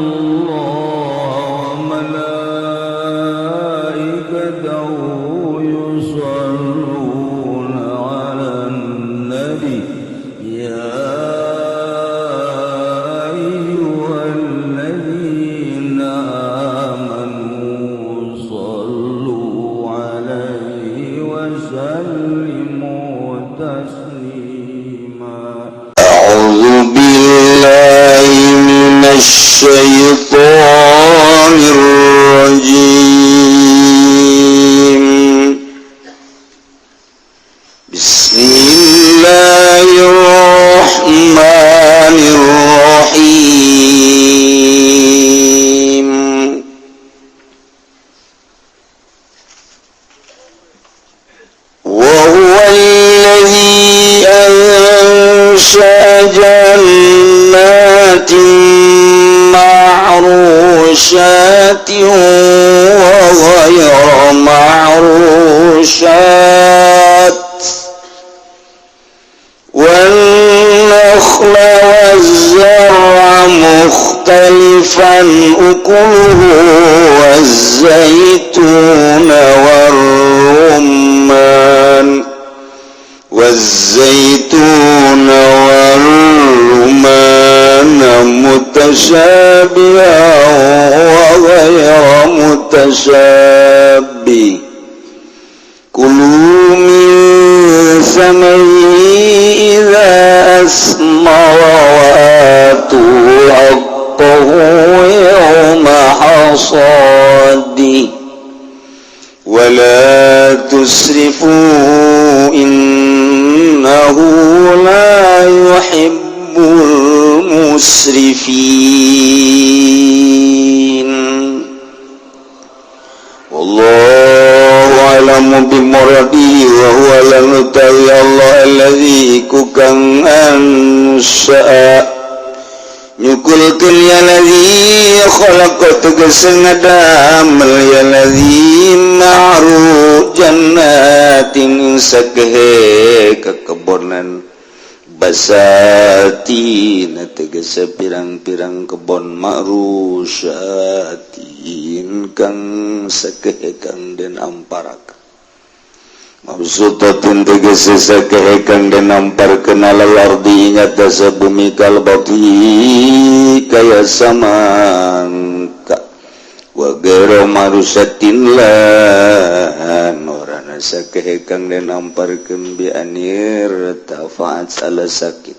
الله وملائكته يصلون على النبي يا أيها الذين آمنوا صلوا عليه وسلموا تسليما أعوذ بالله من الشيطان الرجيم بسم الله الرحمن الرحيم وهو الذي أنشأ جنات معروشات وغير معروشات والنخل والزرع مختلفا أكله والزيتون والرمان متشابها وغير متشابه كلوا من ثمره إذا أثمر وآتوا حقه يوم حصاده ولا تسرفوا إنه لا يحب المسرفين والله أعلم بمرادih wa huwa al-mutawi Allah alladzi kukang ansa'a nyukulkeun ya ladzi khalaqa tegasna damel ya ladzi ma'ru jannatin sakehe kekebonan basatin tegese pirang-pirang kebon ma'rusyatin kang sakehe kang den amparak maksudun tegese sakehe kang den amparkeun alal ardi nyata sabumi kalbati kaya samangka wa gero marusyatin lan orana sakehe kang den amparkeun bi anir tafaat salah sakit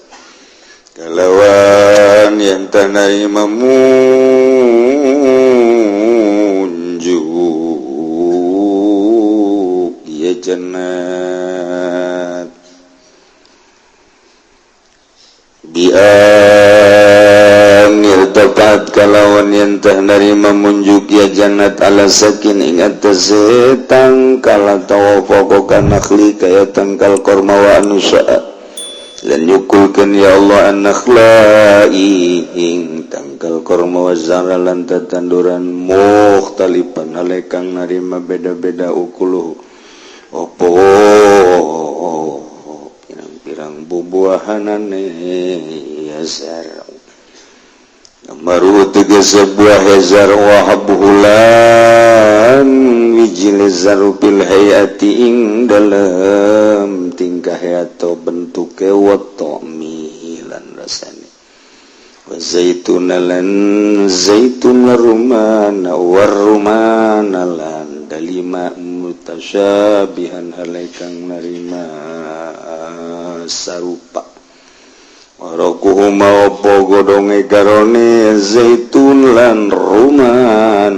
kalawan yang tanai mamunjuk ya jannat bi'anir dapat kalawan yang tak narima munjuk ya jannat ala sakin ingat setang kala tawafakokan nakhli kaya tangkal korma wa anusa'a dan yukulkan ya Allah an-nakhlai ing tangkal korma wa zara lan tatanduran mukhtalipan alekang narima beda-beda ukuluh opo pirang-pirang bubuahanane ya zar amaru tegese buah hezar wa habhulan wijil zaru bil hayati ing dalam tingkah atau bentuke wa ta'milan rasane wa zaitun lan zaitun rumana warumana lan dalima mutasyabihan halaikang narima sarupa warakuhuma opo godonge karone zaitun lan ruman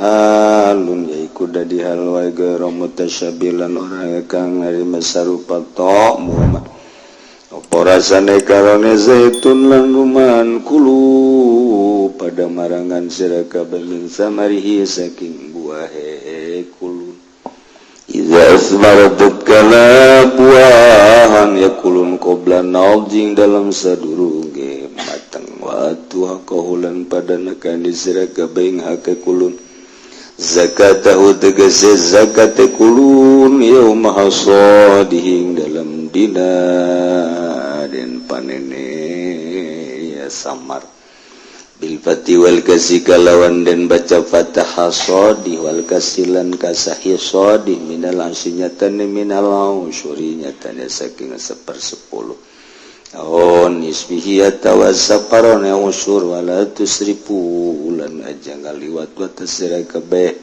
halun yaiku dadi hal wa gara mutasyabilan orang kang narima sarupa ta'mu opo rasane karone zaitun lan ruman kulu pada marangan sira kabeh min samarihi saking buahe kulun iza asmarat kala buahan yakulun qabla naujing dalam sadurunge matang watu hakahulan pada nakani sira kabeh hake kulun zakatahu tegese zakate kulun yauma hasadihing dalam dina den panene ya samar Bilfati wal kasih kalawan dan baca fatahah sodih wal kasilan kasahih sodih minal asinyatan minal ausyuri nyatanya saking 1/10 on isbihi atawa saparone usyur wala tusrifu ulan aja ngaliwat batas sira kabeh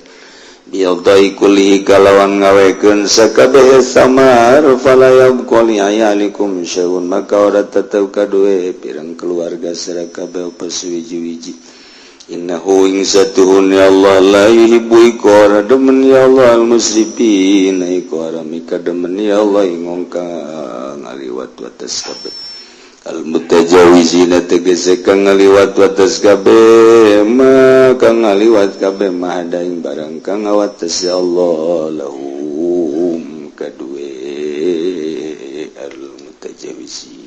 biadai kulli kalawan ngawekeun sakabeh samar fala yabqali ayalikum syai'un maka ora tetep kadue pirang keluarga sira kabeh paswiji-wiji innahu ing satuhun ya Allah la yuhibbu ikora demen ya Allah al musrifin ikora mika demen ya Allah ingongka ngaliwat batas kabeh al-mutajawizina tegese kang ngaliwat wates kabeh maka ngaliwat kabeh mah daing barang kang ngawates ya Allah lahum kadue al-mutajawizi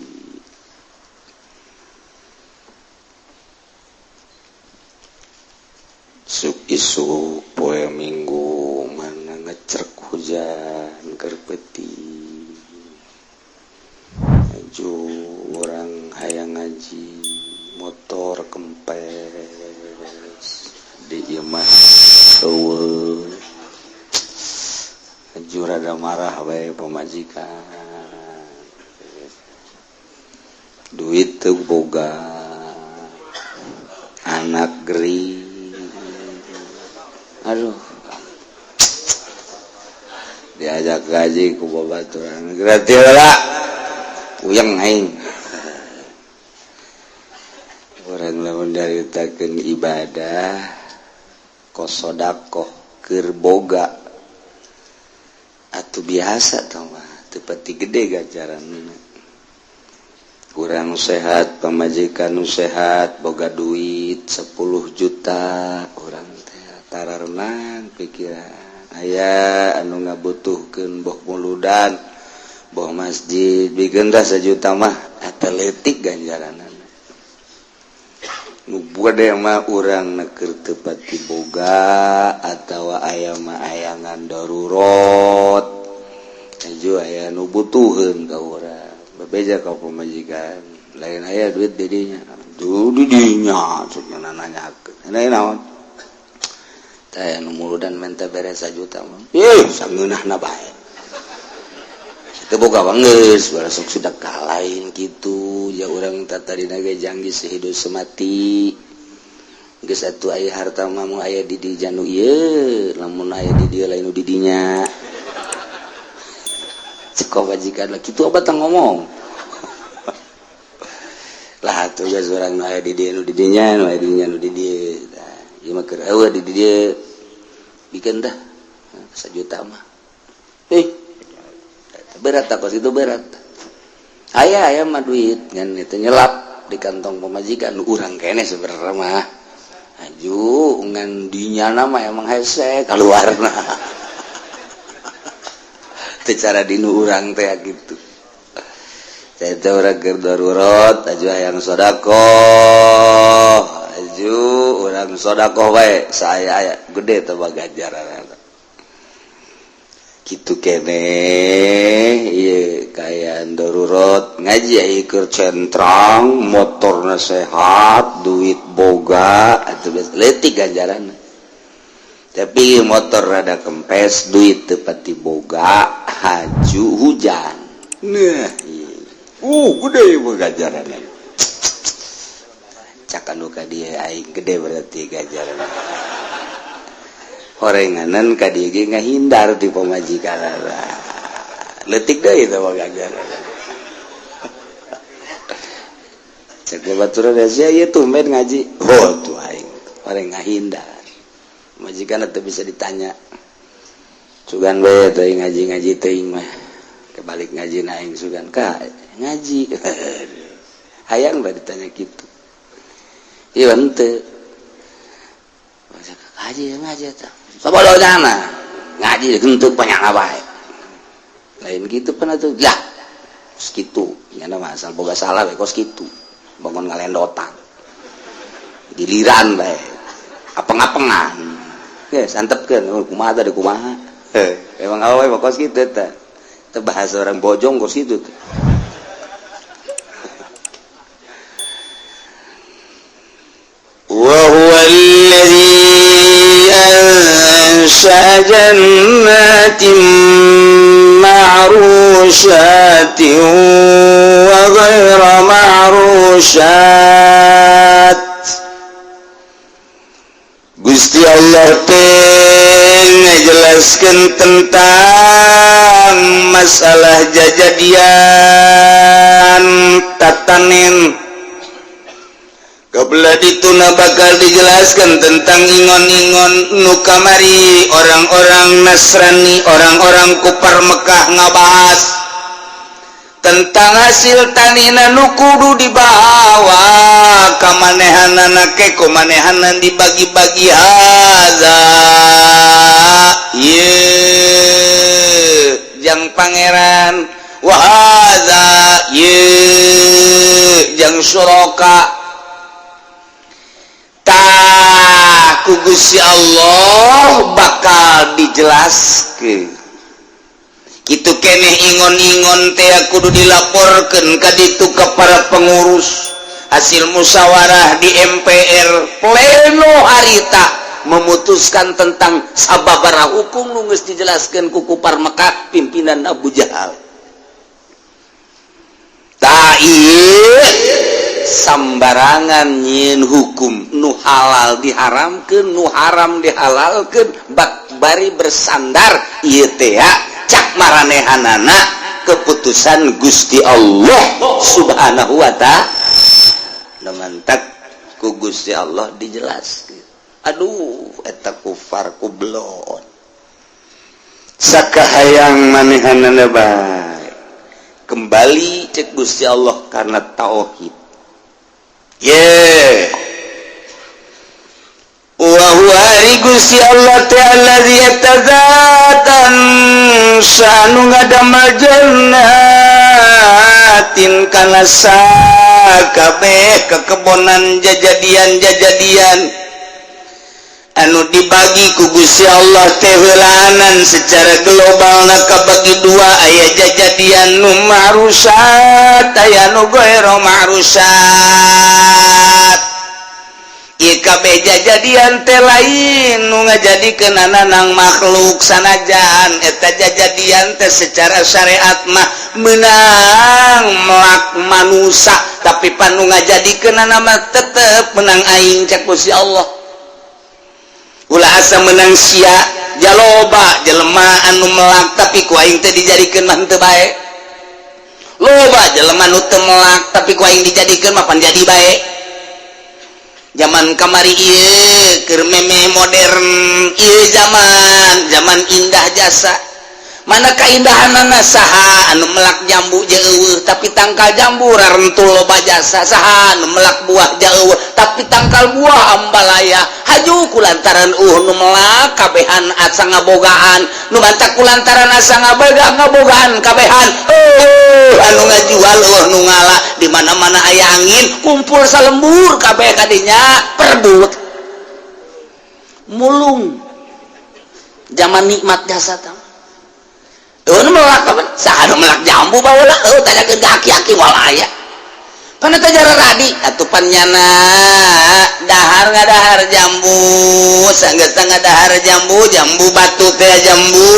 suk isu poe minggu mana ngecerk hujan kerpeti orang hayang ngaji motor kempes di imah eueuh aju rada marah bae pemajikan duit teu boga anak geri aduh diajak gaji ku babaturan gratis lah uyang aing orang lamun daritakeun ibadah kosodakoh keur boga atuh biasa tah mah teu pati gede ganjaranna kurang sehat pamajikan nu sehat boga duit 10 juta urang teh tarareunang pikiran aya anu ngabutuhkeun boh muludan boh masjid bikin dah 1 juta mah atletik ganjaranana nu bade mah urang neker teu pati boga atawa aya mah ayangan darurat aju aya nu butuheun ka urang bebeja ka pamajikan lain aya duit di dinya duh di dinya cenah nanyakeun lain naon teh nu muludan menta beres 1 juta mah sangeunahna bae boga banges barasok sudah kalain gitu ya orang tatarina ge janggih sehidup semati geus atuh aya harta mah mun aya di dieu janu ieu lamun aya di dieu lain nu di dinya cek majikan lah kitu apa tang ngomong lah atuh geus urang nu aya di dieu nu di dinya nu aya di dinya nu di dieu tah ieu mah keur eueuh di dieu bikin dah 1 juta mah berat tak kos itu berat aya mah duit ngan itu nyelap di kantong pemajikan urang kene sebenarnya mah aju ngan dinyana mah emang hese keluarna teu cara dinu urang teh gitu teh urang keur darurat aju hayang sedekah aju urang sedekah wae saya aya gede teh ganjaran gitu kene ieu kaya darurat ngaji aya keur centrang motorna sehat duit boga atuh leutik ganjaranna tapi motor rada kempes duit teu pati boga haju hujan nah gede ganjaranna cak anu ka dieu aing gede berarti ganjaranna orenganan ka dieu ge ngahindar ti pamajikan leutik deui teh ganjaran cek babaturan sia ieu tumben ngaji tuh aing oreng ngahindar majikan teh bisa ditanya sugan bae teh ngaji teuing mah kebalik ngaji aing sugan ka ngaji hayang bae ditanya kitu ieu henteu ngaji eta sabodona ngaji henteu panjang bae lain gitu pernah tuh lah segitu nyana mah asal boga salah we kos kitu bangun ngalendotan diliran bae apeng-apengan ge santepkeun kumaha teh kumaha emang awewe mah kos kitu teh teu bahasa orang bojong kos kitu teh jannatin ma'rusyatin wa ghaira ma'rusyat. Gusti Allah teh ngajelaskeun tentang masalah jajadian tatanen. Kabelah dituna bakal dijelaskan tentang ingon-ingon nu kamari orang-orang Nasrani, orang-orang kufar Mekah ngabahas tentang hasil tanina nu kudu dibawa ka manehanana ke kumanehanan dibagi-bagi haza ye jang pangeran wa haza ye jang suraka ku Gusti Allah bakal dijelaskeun kitu keneh ingon-ingon teh kudu dilaporkeun ka ditu ka para pengurus hasil musyawarah di MPR pleno harita memutuskan tentang sababaraha hukum nu geus dijelaskeun ku kufar Mekah pimpinan Abu Jahal. Ta ieu sambarangan nyin hukum nu halal diharamkeun nu haram dihalalkeun bak bari bersandar ieu teh cak maranehanana keputusan Gusti Allah Subhanahu wa ta'ala. Mantap ku Gusti Allah dijelaskeun. Aduh eta kufar kublon sakahayang manehanana bae kembali cek Gusti Allah karena tauhid. Wa huwa Gusti Allah ta'ala zatan sanu ngadamal jannatin kana sakabeh kekebonan jajadian anu dibagi ku Gusti Allah teh heulanan secara global kabagi dua aya jajadian nu ma'rusat aya nu ghairu ma'rusat. Ieu kabeh jajadian teh lain nu ngajadikeun ananang makhluk sanajan eta jajadian teh secara syariat mah meunang melak manusia tapi panu ngajadikeun mah tetep menang aing cak Gusti Allah. Ulah asa menang sia jaloba jelema anu melak tapi ku aing teh dijadikeun mah teu bae. Loba jelema nu teu melak tapi ku aing dijadikeun mah pan jadi bae. Zaman kamari ieu keur meme modern ieu zaman indah jasa. Mana kaindahanana saha anu melak jambu jeung eueuh tapi tangkal jambu rarentul loba jasa, saha anu melak buah jeung eueuh tapi tangkal buah ambalaya. Haju kulantaran nu melak kabehan asa ngabogaan, nu mantak kulantaran asa ngabogaan kabehan anu ngajual nu ngala di mana-mana aya angin kumpul salembur kabeh kadinya perbut mulung. Zaman nikmat jasa tah nu melak kapan saha nu melak jambu baheula tanyakeun ka aki-aki walaya kana teh jara radi atupan nyana dahar ngadahar jambu sanggeus ngadahar jambu batu teh jambu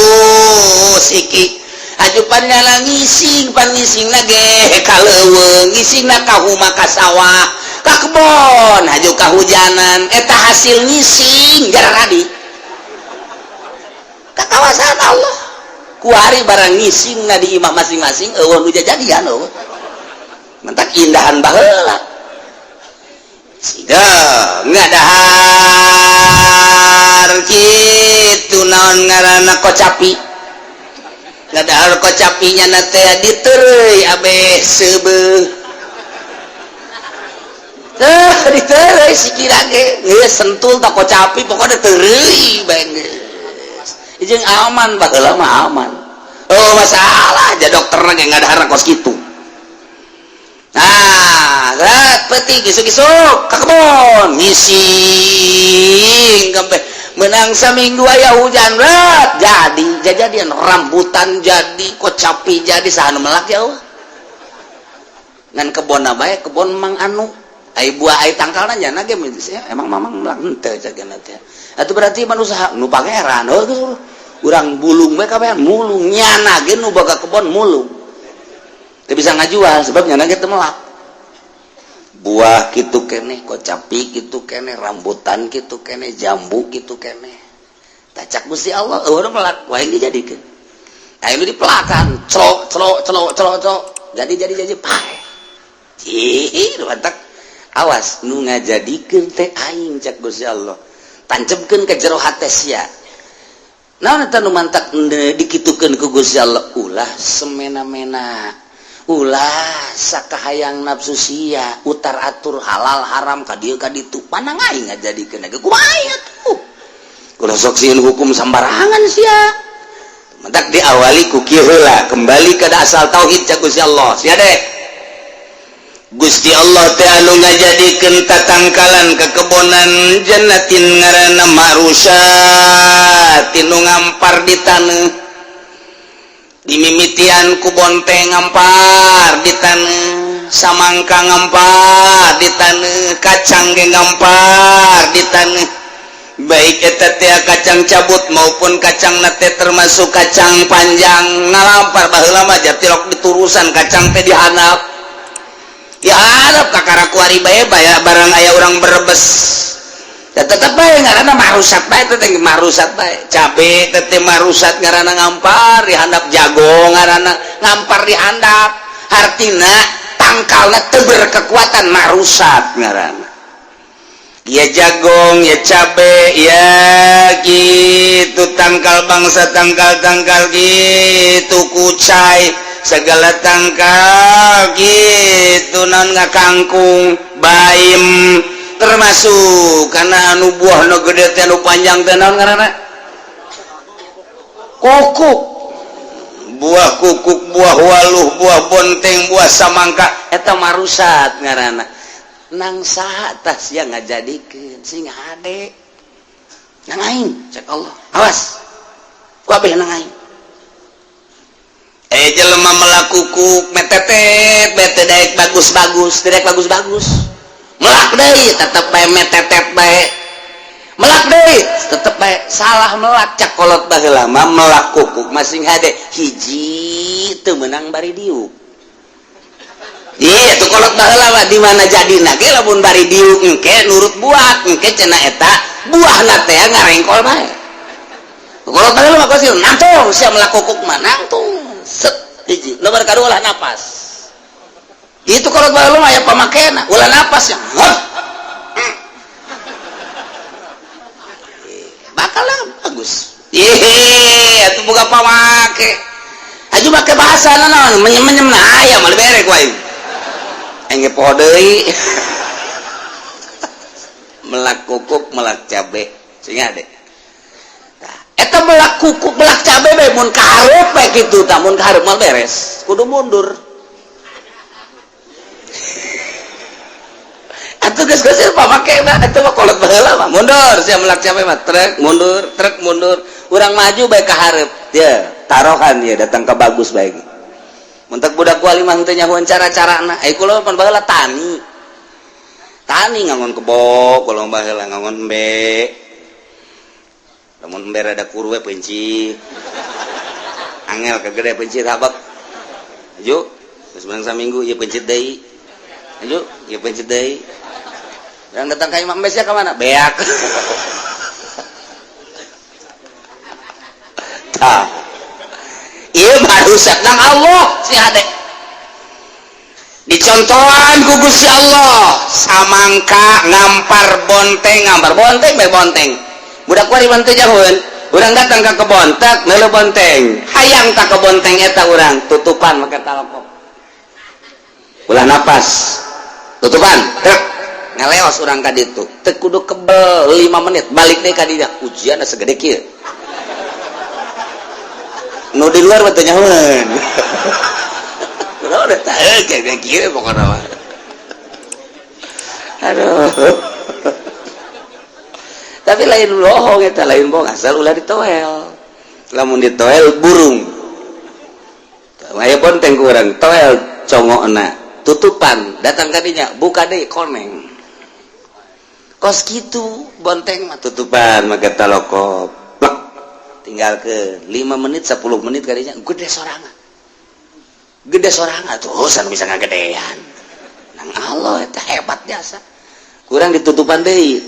siki ajupan nyana ngising pan ngisingna ge ka leuweung ngisingna ka huma ka sawah ka kebon haju kahujanan eta hasil ngising jara radi ka kawasan Allah kuari barang ngising na di imah masing-masing eueuh nu jajadian eueuh mentak indahan baheula sida ngadahar kitu naon ngaranna kocapi ngadahar kocapinya na teh diteureuy abeh seubeuh diteureuy sikira ge geus sentul ta kocapi pokona teureuy bae jeung aman baheula mah aman. Oh masalah aja dokterna ge ngadahar kos kitu. Nah, rat peuting gisuk-gisuk ka kebon ngising kabeh menang saminggu aya hujan rat jadi jajadian rambutan jadi kocapi jadi saha nu melak ya Allah. Ngan kebonna bae kebon Mang Anu buah tangkalna nyana ge emang mamang meulak henteu cagana teh. Atuh berarti manusia nu pangeran urang bulung we kabehan mulung nyana ge nu boga kebon mulung. Teu bisa ngajual sebab nyana ge teu melak. Buah kitu keneh, kocapi kitu keneh, rambutan kitu keneh, jambu kitu keneh. Tacak Gusti Allah eueuh melak wae dijadikeun. Aya nu dipelakan, celok. Jadi pae. Ih, mantak. Awas nu ngajadikeun teh aing cak Gusti Allah. Tancapkeun ka jero hate sia. Naon eta nu mantak dikitukeun ku Gusti Allah? Ulah semena-mena. Ulah sakahayang nafsu sia, utar atur halal haram ka dieu ka ditu. Panang aing ngajadikeun ge kumaha atuh. Kudu sok sieun hukum sambarangan sia. Mantak diawali ku kieu heula, kembali ke asal tauhid cak Gusti Allah. Sia deh. Gusti Allah teh anu ngajadikeun tatangkalan kekebonan jannatin ngaranna marusat tinu ngampar di taneuh dimimitian ku bonteng ngampar di taneuh samangka ngampar di taneuh kacang ge ngampar di taneuh baik eta teh kacang cabut maupun kacang teh termasuk kacang panjang ngalampar baheula mah jatilok diturusan kacang teh dihandap ya harap kakara kuari bae baya barang aya urang berebes ya tetep bae ngaranna marusat bae teh marusat bae cabe teh marusat ngaranna ngampar dihandap jago ngaranna ngampar dihandap artina tangkalna teu berkekuatan marusat ngaranna ya jagong ya cabe ya gitu tangkal bangsa tangkal gitu kucai segala tangkal gitu non ngakangkung baim termasuk karena anu buah nu gede teh anu panjang teh naon ngaranna kukuk buah kukuk buah waluh buah bonteng buah samangka eta marusat ngaranna nang saha tah sia ngajadikeun sing hade nang aing cek Allah awas kabeh nang aing jelema melakukuk metetet bete daek bagus-bagus tidak bagus-bagus melak deui tetep bae metetet bae melak deui tetep bae salah melak cak kolot baheula mah melak kukuk masing hade hiji teu meunang bari diuk iya tuh kolot baheula mah di mana jadina ge lamun bari diuk engke nurut buat engke cenah eta buahna teh ngarengkol bae kolot baheula mah kosil nangtung sia melak kukuk mah nangtung set hiji nomor kadua ulah napas itu kalau baru mah aya pamakena ulah napas ya bakalan bagus atuh boga pamake aju make bahasana naon menyem-menyem na aya mah bere ku aing engge poho deui melak kukuk melak cabe sing ade eta melak kukuk melak cabe bae mun kahareup bae kitu tah mun kahareup mah beres kudu mundur atuh geus pamakena eta mah kolot baheula mah mundur sia melak cabe mah trek mundur urang maju bae kahareup teu tarohan ieu datang ka bagus bae mun teu budak kuali mah teu nyahoan cara-carana ai kula pan baheula tani ngangon kebo kula baheula ngangon embe namun ember ada kurwe penci angel kegede penci habak ayo sebenang saminggu ya pencit deui ayo ya pencit deui dan datang ka imam mesnya ke mana beak tah ieu marusat nang Allah si hade dicontohan ku Gusti Allah samangka ngampar bonteng bae bonteng budak kuari bantu jahun urang datang ke kebon tak neuleuh bonteng hayang tak ke bonteng eta urang tutupan make talpok ulah napas tutupan trek ngaleos urang ka ditu teu kudu kebel 5 menit balik deui ka dinya ujian segede kieu nu di luar batu nyahoan udah tahu kayak kieu pokona mah aduh tapi lain lohong eta lain bohong asal ulah ditoel lamun ditoel burung aya bonteng ku urang toel congokna tutupan datang kadinya buka deh koneng kos gitu bonteng mah tutupan maka talokop tinggal ke 5 menit 10 menit kadinya gede sorangan tuh san bisa ngagedean nang Allah itu hebat jasa kurang ditutupan deh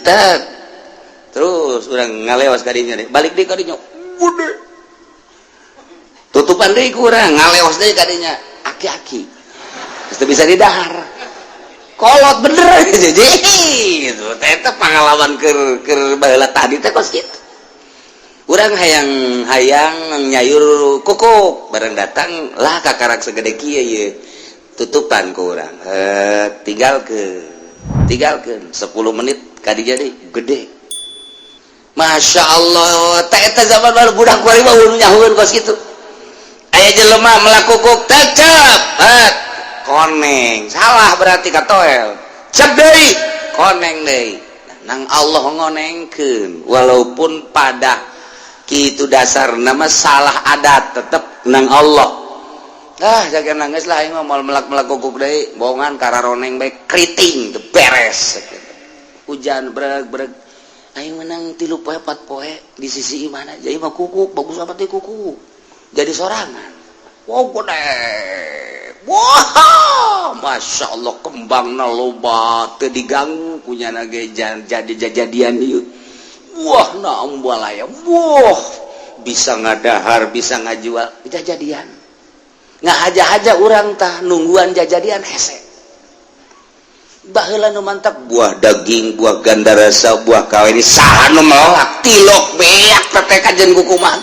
terus orang ngalewas kadinya deh balik deh kadinya gede tutupan deh kurang ngalewas deh kadinya aki-aki terus bisa didahar kolot bener jadi gitu itu pengalaman ke baheula tadi teh kos gitu urang hayang nyayur kukuk bareng datang lah kakarak segede kieu ye tutupan ku urang tinggalkeun 10 menit kadinya deui gede Masya Allah teh eta zaman baru budak kuari mah ulun nyahueun kos kitu aya jelema melakukuk tecep koneng salah berarti katoel cep deui koneng deui nang Allah ngonengkeun walaupun pada kitu dasar nama salah adat tetep nang Allah jaga nangis lah aing mah moal melak-melakukuk deui bohongan kararoneng bae kriting teu beres hujan breg aing menang 3 poe 4 poe di sisi imana aja mah kukuk bagus amat teh kukuk jadi sorangan wow gede wah Masya Allah kembangna loba teu diganggu kunyana ge jadi-jadian ieu wah na umbalaya wah bisa ngadahar bisa ngajual jadian ngahaja-haja urang tah nungguan jadian hese baheula nu mantap buah daging buah ganda rasa buah kawini saha nu melak tilok beak teteh kajen kukumah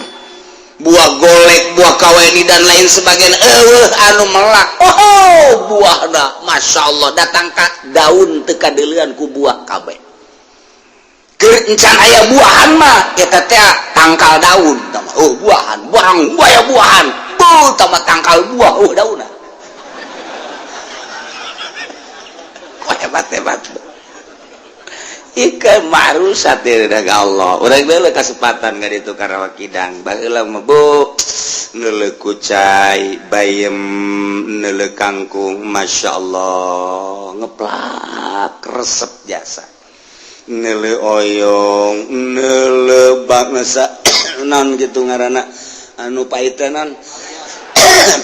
buah golek buah kawini dan lain sebagainya anu melak buahna Masya Allah datang ka daun teu kadeulean ku buah kabeh keur encan aya buahan mah eta teh tangkal daun buahan buahan tama tangkal buah daunna hebat ikan marusat dari Allah urang bae kasempatan ka ditu Karawa Kidang baheula mah bu neuleuh kucai bayem neuleuh kangkung Masya Allah ngeplak resep jasa neuleuh oyong neuleuh bangsa naon gitu ngaranna anu paitenan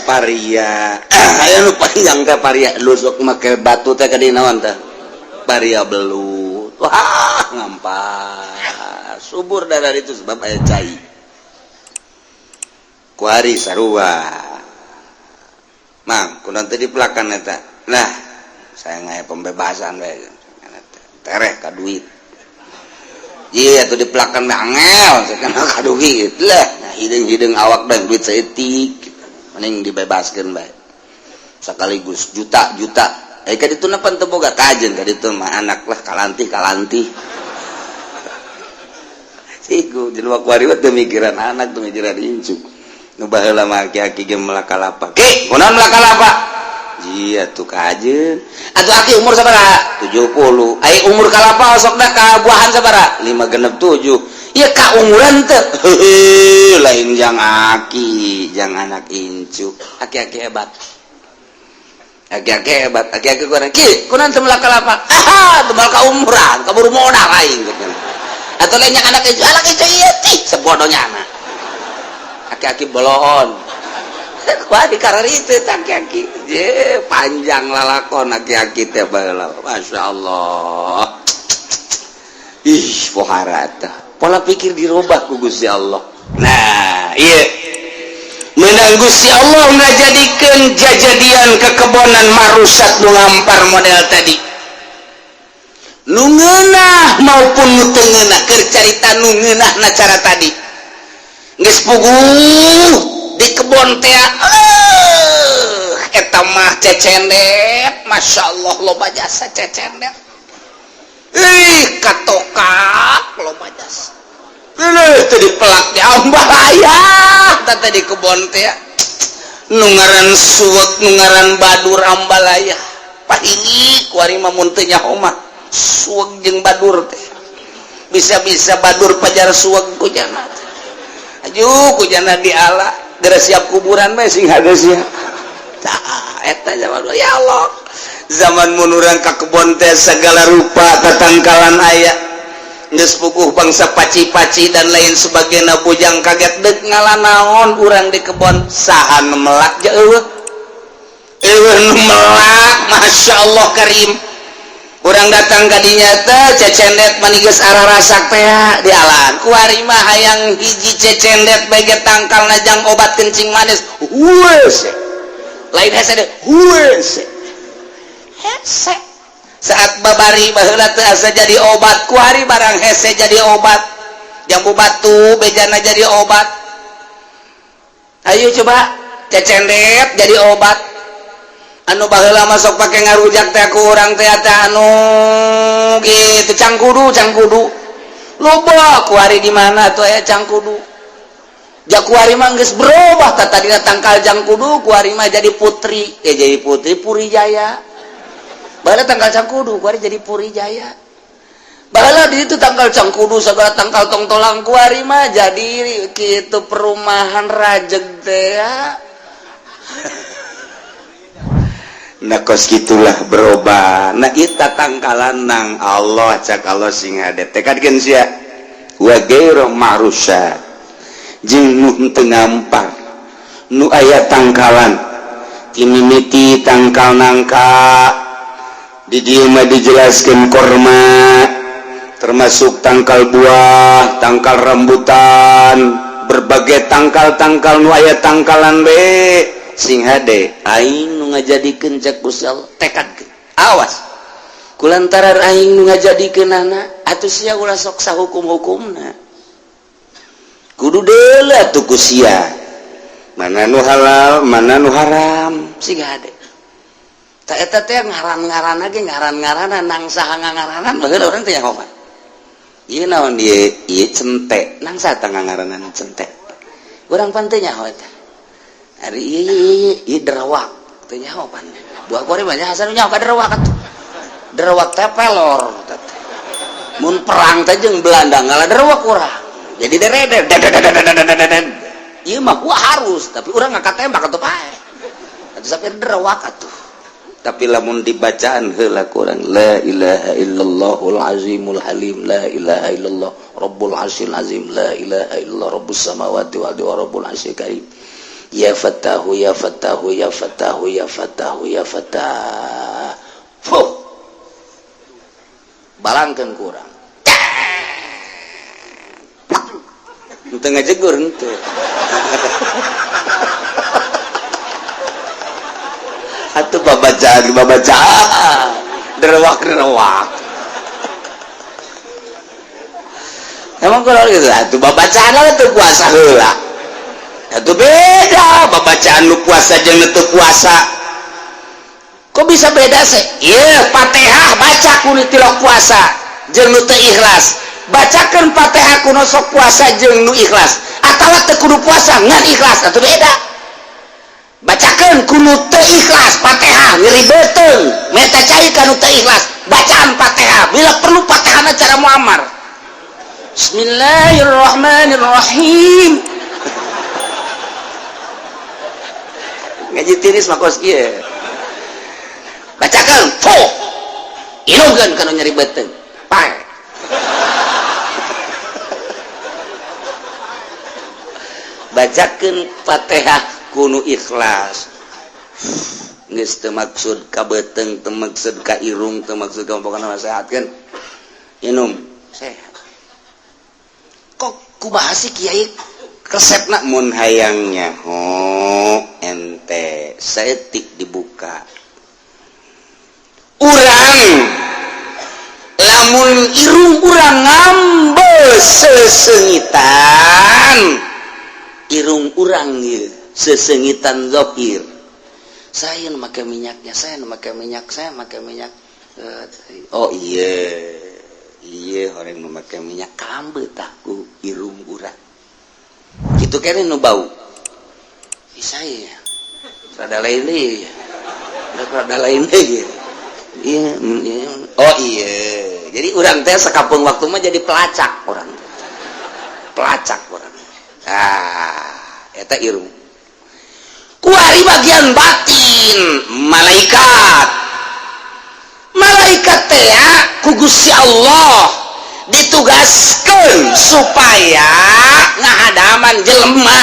paria aya nu panjang teh paria lusuk make batu teh kadina naon teh paria belut wah ngampas subur darah itu sebab aya cai kuari sarua mang kunaon teh dipelakan eta nah saya ngaya pembebasan we tereh ka duit iya tuh dipelakan angel sakana ka duit lah hideung awak dan duit saeutik mending dibebaskan baik sekaligus juta ka ditu napan teu boga kajen ka ditu mah anak lah kalanti siku jelema kuari teu mikiran anak teu mikiran incu nu baheula mah aki-aki ge melakalapa ki kunaon melakalapa iya tuh kajen atuh aki umur sabaraha 70 ai umur kalapa sokna ka buahan sabaraha 5 genep 7 ya ka umuran teh lain jang aki jang anak incu aki-aki hebat aki-aki kurang ki kunaon teu melakalapa teu ka umuran kaburu modal aing atuh lain yang anak incu ieu tih sebodohnya anak aki-aki bolon wah di karar itu aki-aki je panjang lalakon aki-aki teh baheula Masya Allah pohara teh pola pikir dirubah ku Gusti Allah nah iya menang Gusti Allah ngajadikeun jajadian kekebonan marusat nu ngampar model tadi nu ngeunah maupun nu teu ngeunah keur carita nu ngeunahna cara tadi geus puguh di kebon teh eta mah cecendet Masya Allah loba jasa cecendet katokak loba jasa tadi pelak di ambalaya tadi kebon teh nu ngaran suwek nu ngaran badur ambalaya pahingi kuari mah mun teu nyaho mah suwek jeung badur teh bisa-bisa badur pajar suwek ku jana aju ku jana diala gara siap kuburan mah sing hade siap eta zaman ya Allah zaman menurang ka kebon teh segala rupa tatangkalan aya geus puguh bangsa paci-paci dan lain sebagainya bujang kaget deuk ngalanaon urang di kebon saha nu melak ja eueuh nu melak masyaallah karim urang datang ka dinya teh cecendet manigeus ararasak teh di alan kuari mah hayang hiji cecendet bege tangkalna jang obat kencing manis hueus lain hese deui hueus hese saat babari baheula teu asa jadi obat kuari barang hese jadi obat jambu batu bejana jadi obat ayo coba cecendet jadi obat anu baheula masuk pake ngarujak teh ku urang teh anu gitu cangkudu loba kuari di mana tuh aya cangkudu jak kuari mah geus berubah tadina tangkal cangkudu kuari mah jadi putri Puri Jaya. Bahala tangkal cangkudu kuari jadi Puri Jaya. Bahala di itu tangkal cangkudu segala tangkal tongtolang kuari mah jadi kitu perumahan rajeg teh ya. Nah kos gitulah berubah. Nah kita tangkalan nang Allah cak Allah sing hade tekadkeun sia wa ghairu ma'rusya jeung nu teu ngampar nu aya tangkalan timimiti tangkal nangka di dieu mah dijelaskeun korma termasuk tangkal buah tangkal rambutan berbagai tangkal-tangkal nu aya tangkalan be sing hade aing nu ngajadikeun cak Gusti Allah tekadkeun awas kulantaran aing nu ngajadikeunana atuh sia ulah sok sahukum-hukumna kudu deuleu atuh ku sia mana nu halal mana nu haram sing hade ta eta teh ngaran-ngaranna ge ngaran-ngaranna nang saha ngaranan baheula urang teh nyaho ieu naon ieu cente nang saha teh ngaranan cente urang pan teh nyaho eta ari ieu derawak teu nyaho pan buah kuari banyak hasan nyaho ka derawak atuh derawak teh pelor mun perang teh jeung Belanda ngalah derawak urang jadi dereder ieu mah gua harus tapi urang ngangkat tembak atuh pae atuh sampe derawak atuh tapi lamun dibacaan heula kurang la ilaha illallahul azimul halim la ilaha illallah rabbul arsyil azim la ilaha illallah rabbus samawati wal ardi wa rabbul arsyil karim ya fatahu ya fatahu ya fatahu ya fatahu ya fatah fuh balangkeun kurang henteu ngajegur henteu atuh babacaan derewak emang kalau gitu atuh babacaan lah teu puasa heula atuh beda babacaan nu puasa jeung nu teu puasa kok bisa beda sih ieu Fatihah baca kudu tilok puasa jeung nu teu ikhlas bacakeun Fatihah kudu sok puasa jeung nu ikhlas atawa teu kudu puasa ngan ikhlas atuh beda bacakan kudu teu ikhlas Fatihah ngiribeuteung meta cai kanu teu ikhlas bacaan Fatihah bila perlu Fatihahna cara muammar Bismillahirrahmanirrahim ngaji tiris mah kos kieu bacakan fuh inugeun kanu nyaribeuteung pae bacakan Fatihah kudu ikhlas geus teu maksud ka beuteung teu maksud ka irung teu maksud ka pokona nasehatkeun inum sehat kok kumaha sih kiai resepna mun hayang nyaho ente saeutik dibuka urang lamun irung urang ngambeu sesengitan irung urang ieu sesengitan zahir saya memakai minyaknya saya memakai minyak oh iya orang memakai minyak kambe taku irung urang gitu kene nu bau saya rada lain deh iya oh iya jadi urang teh sakapung waktu mah jadi pelacak orang eta irung kuari bagian batin malaikat malaikat teh ku Gusti Allah ditugaskeun supaya ngahadaman jelema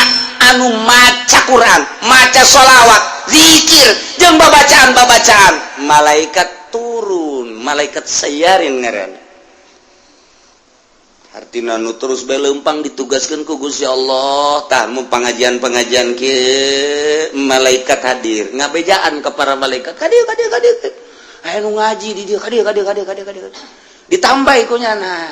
anu maca Quran, maca sholawat, zikir jeung babacaan malaikat turun, malaikat sayarin ngaran. Artina nu terus beleumpang ditugaskeun ku Gusti Allah tah mun pengajian kieu malaikat hadir ngabejaan ka para malaikat kadieu aya nu ngaji di dieu kadieu ditambahi ku nyana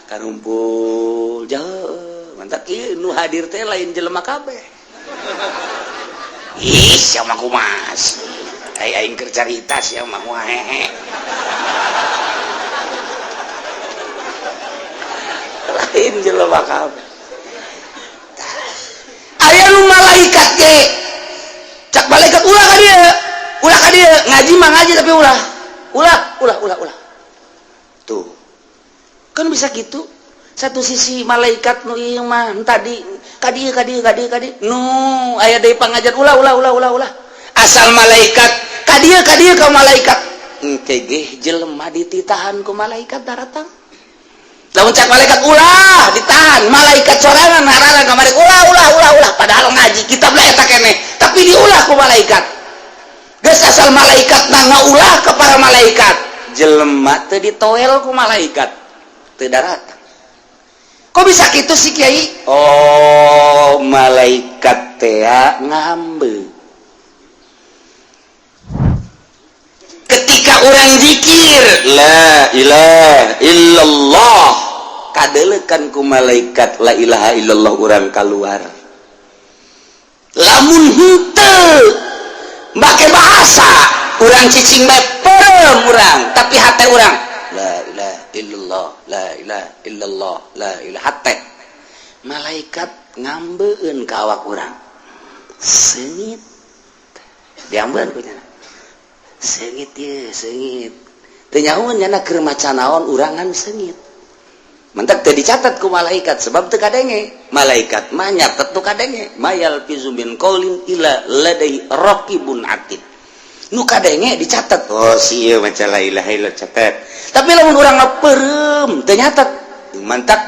karumpul jauh mantap ieu nu hadir teh lain jelema kabeh. Ih sia mah kumas aing keur carita sia mah hehe lain jelema kabeh. Aya nu malaikat ge cak malaikat ulah ka dieu ngaji mah ngaji tapi ulah tuh kan bisa gitu. Satu sisi malaikat nu ieu mah tadi kadieu nu aya deui pangajian ulah asal malaikat kadieu ka malaikat engke ge jelema dititahan ku malaikat daratang. Lamun cak malaikat ulah ditahan malaikat sorangan ngarana kamari ulah padahal ngaji kitab lah eta keneh tapi diulah ku malaikat. Geus asal malaikat ngaulah ka para malaikat jelema teu ditoel ku malaikat teu daratang. Kok bisa gitu sih Kiai? Oh malaikat teh ngambe ketika orang zikir la ilaha illallah kadelekan ku malaikat la ilaha illallah urang keluar. Lamun henteu make bahasa urang cicing bae perem urang tapi hate urang la ilaha illallah la ilaha illallah la ilaha hate malaikat ngambeun ka awak urang seungit diambeun ku nya seungit ye seungit teu nyahoan nya keur maca naon urangan seungit mantap teu dicatat ku malaikat sebab teu kadenge malaikat mah nyatet tu kadenge mayal fizu min qaulin illa ladai raqibun atid nu kadenge dicatat oh si ieu maca la ilaha illallah catat tapi lamun urang ngapeureum teu nyatet mantap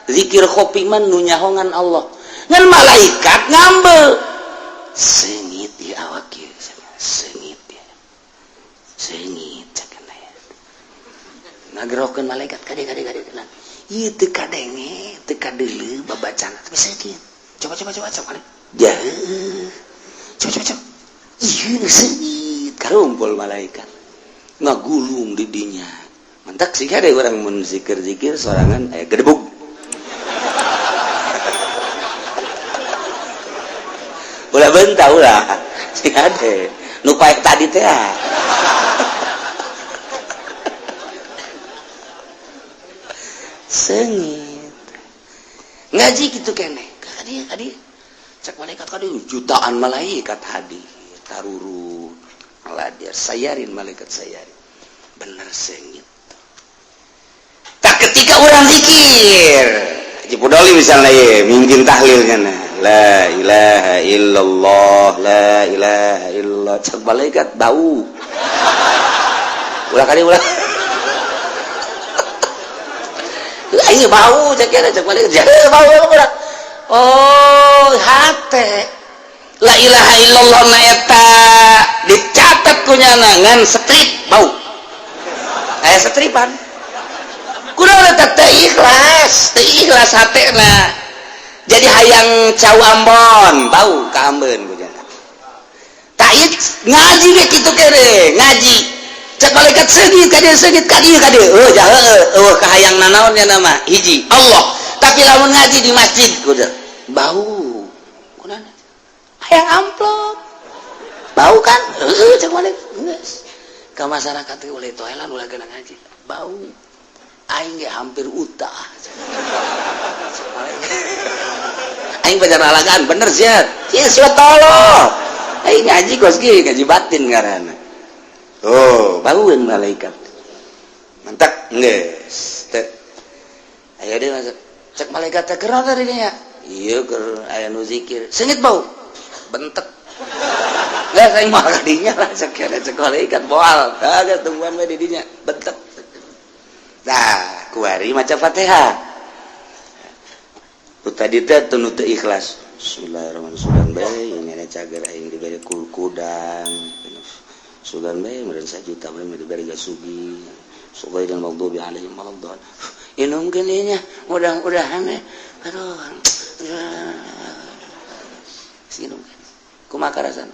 zikir kopi man nu nyahongan Allah ngan malaikat ngambe seungit di awak ieu seungit ya seungit cenah ya ngagerokeun malaikat kade ieu teu kadenge teu kadeuleu babacana tapi seungit coba ya coba ieu seungit karumpul malaikat ngagulung di dinya mantak sih ada orang mun zikir sorangan aya gedebug ulah bentah ulah sih ada nu paek tadi teh seungit ngaji gitu keneh kadi cek malaikat kadi jutaan malaikat hadir taruru ngaladir sayarin malaikat sayarin bener seungit. Tak ketika orang zikir Haji Pudoli misalnya ya mungkin tahlilnya la ilaha illallah la ilaha illallah cek malaikat bau ulah ini bau cek malaikat jadi bau ulah oh hate la ilaha illallah na eta dicatat kunyana ngan strip bau aya stripan kunaon eta teu ikhlas hatena jadi hayang cau Ambon bau ka Ambeun kunyana tah ieu ngaji ge kitu kere ngaji cek malaikat seungit kadieu oh jah heueuh ka hayang nanaon nya nama hiji Allah tapi lamun ngaji di masjid kudu bau kunaon hayang amplop bau kan cek malaikat geus ka masyarakat teh oleh toelan ulah geuna ngaji bau aing ge hampir utah aing pajar alagaan bener sia ieu sudah tolol aing ngaji gos ge ngaji batin ngaranna oh baueun malaikat mantap geus teh aya deui cek malaikat teh keur tadi nya ieu keur aya nu zikir seungit bau bentek nggak saya mau kadinya lah cek malaikat boal kagak tungguan we di dinya bentek nah kuari maca Fatihah tadi teh tunu teu ikhlas Bismillahirrahmanirrahim bae ini ada cager aing diberi kudang sugan bae meureun sajuta bae diberi gasugi supaya dan maghdubi alaihim waladdallin inum geuning nya mudah-mudahan aduh sinum kumaha karasan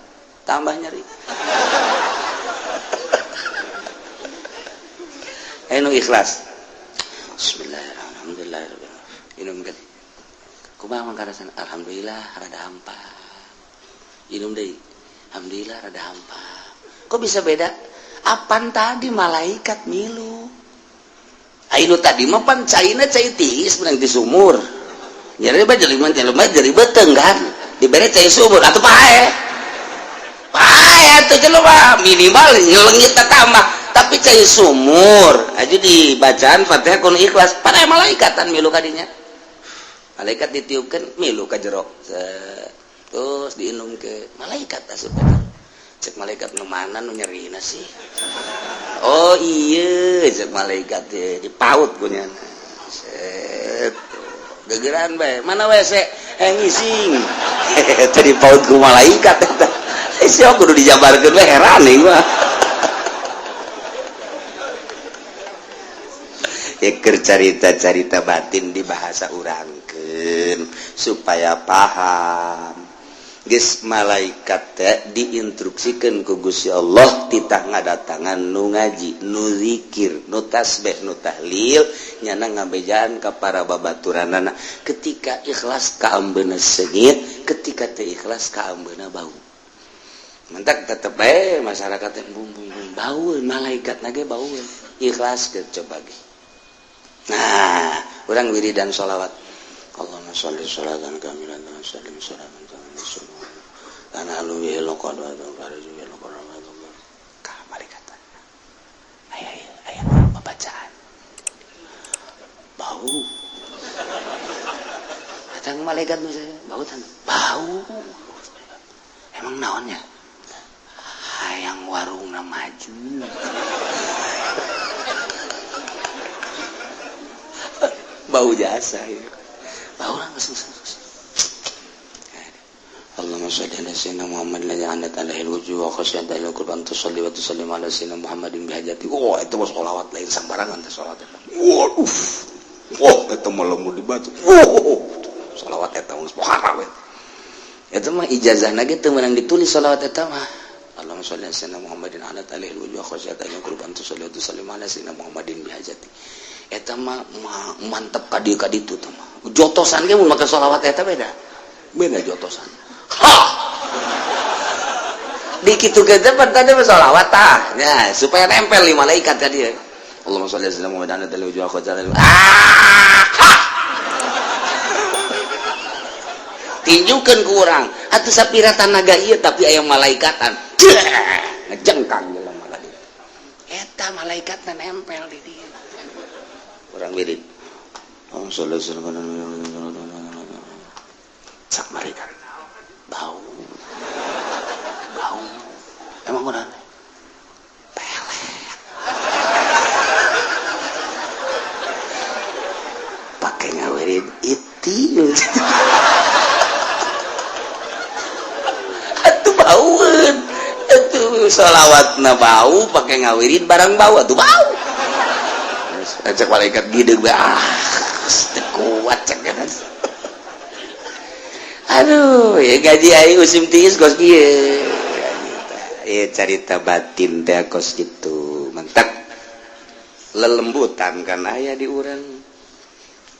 tambah nyeri anu ikhlas Bismillahirrahmanirrahim inum kan kumaha mangkarasan alhamdulillah rada hampa inum deui alhamdulillah rada hampa kok bisa beda apan tadi malaikat milu anu tadi mah pan caina cai tiis menang di sumur nyeri mah jadi beteng kan dibere cai sumur atuh pae atuh jelema minimal ngelengit tambah tapi cai sumur aja di bacaan Fatihah kun ikhlas pada malaikatan milu kadinya malaikat ditiupkeun milu ka jero terus diinum ke malaikat asup ka jero cek malaikat nu mana nu nyerina sih oh iya cek malaikat dipaut ku nya set gegeran bae mana WC ngising tadi paut ku malaikat eta siapa kudu dijabarkeun we heran nih mah eker carita-carita batin di bahasa urangkeun supaya paham geus malaikat teh diinstruksikeun ku Gusti Allah titah ngadatangan nu ngaji nu zikir nu tasbih nu tahlil nyana ngabejaan ka para babaturanana ketika ikhlas kaambeuna seungit ketika teu ikhlas kaambeuna bau mentak tetep bae masyarakat teh bau malaikat nage bau ikhlas ke coba ge nah urang wiridan sholawat Allahumma sholli sholatan kamilan wa sallim salaman kamilan semua dan halu bi laqad wa faraju bi laqad ka malaikat aya bacaan bau datang malaikat bau emang naonnya hayang warungna maju bau jasa ya bau lah Allahumma shalli ala sayyidina Muhammad la ja'alat alaihi alwujuh wa khasyata ila qurban tusalli wa tusallim ala sayyidina Muhammadin bihajati itu mah sholawat lain sembarangan teh sholawat eta eta mah lamun dibaca sholawat eta mah haram eta mah ijazahna ge teu meunang ditulis sholawat eta mah Allahumma shalli ala sayyidina Muhammadin ala alaihi alwujuh wa khasyata ila qurban tusalli wa tusallim ala sayyidina Muhammadin bihajati eta mah mantep ka ditu teh mah jotosan ge mun make sholawat eta beda jotosan dikitu kita tadi sholawat ya supaya nempel di malaikat tadi Allahumma sholli ala sayyidina Muhammadin ala alaihi wa sallam tinjukeun ku urang atuh sapira tanaga ieu tapi aya malaikatan ngejengkang jelema tadi eta malaikatna nempel di dieu urang wirid Allahumma sholli ala sayyidina sak malaikat bau emang benar pelet pakai ngawirin iti atuh baueun atuh sholawatna bau pakai ngawirin barang bau atuh bau cek malaikat gideg kuat cek kan aduh ya gaji aing usim tiis kos kieu ya carita batin teh kos kitu mantap lelembutan kan aya di urang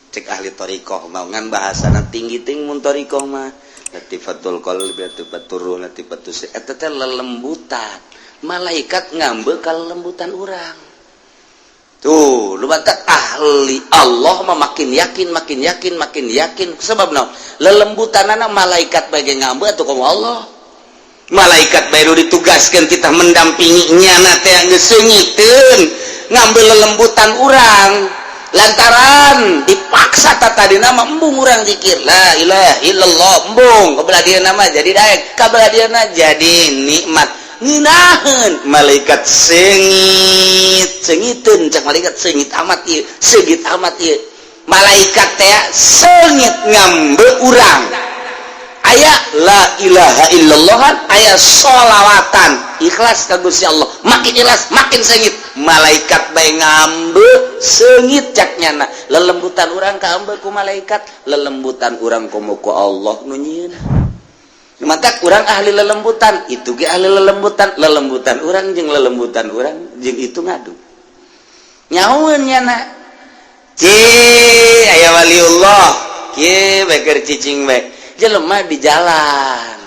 cek ahli thariqah mah ngan bahasana tinggi-tinggi mun thariqah mah latifatul qalbi latifatur ruh latifatus eta teh lelembutan malaikat ngambe ka lelembutan urang tuh lu batak ahli Allah mah makin yakin sebab naon lelembutanana malaikat bage ngambe atuh ka Allah malaikat baru ditugaskeun kita mendampingi nyana teh geus seungiteun ngambil lelembutan urang lantaran dipaksa tadi nama embung urang zikir la ilaha illallah embung kabelah dia nama jadi daek kabelah dia jadi nikmat nginaheun malaikat sengiteun cak malaikat sengit amat ieu segit amat ieu malaikat teh sengit ngambe urang aya la ilaha illallah aya sholawatan ikhlas ka Gusti Allah makin ikhlas makin sengit malaikat bae ngambe sengit caknyana lelembutan urang ka ambe ku malaikat lelembutan urang komo ku Allah nu nyieun mantak urang ahli lelembutan itu ge ahli lelembutan urang jeung lelembutan urang jeung itu ngadu nyahoeun nyana aya waliullah kieu beker cicing bae jelema di jalan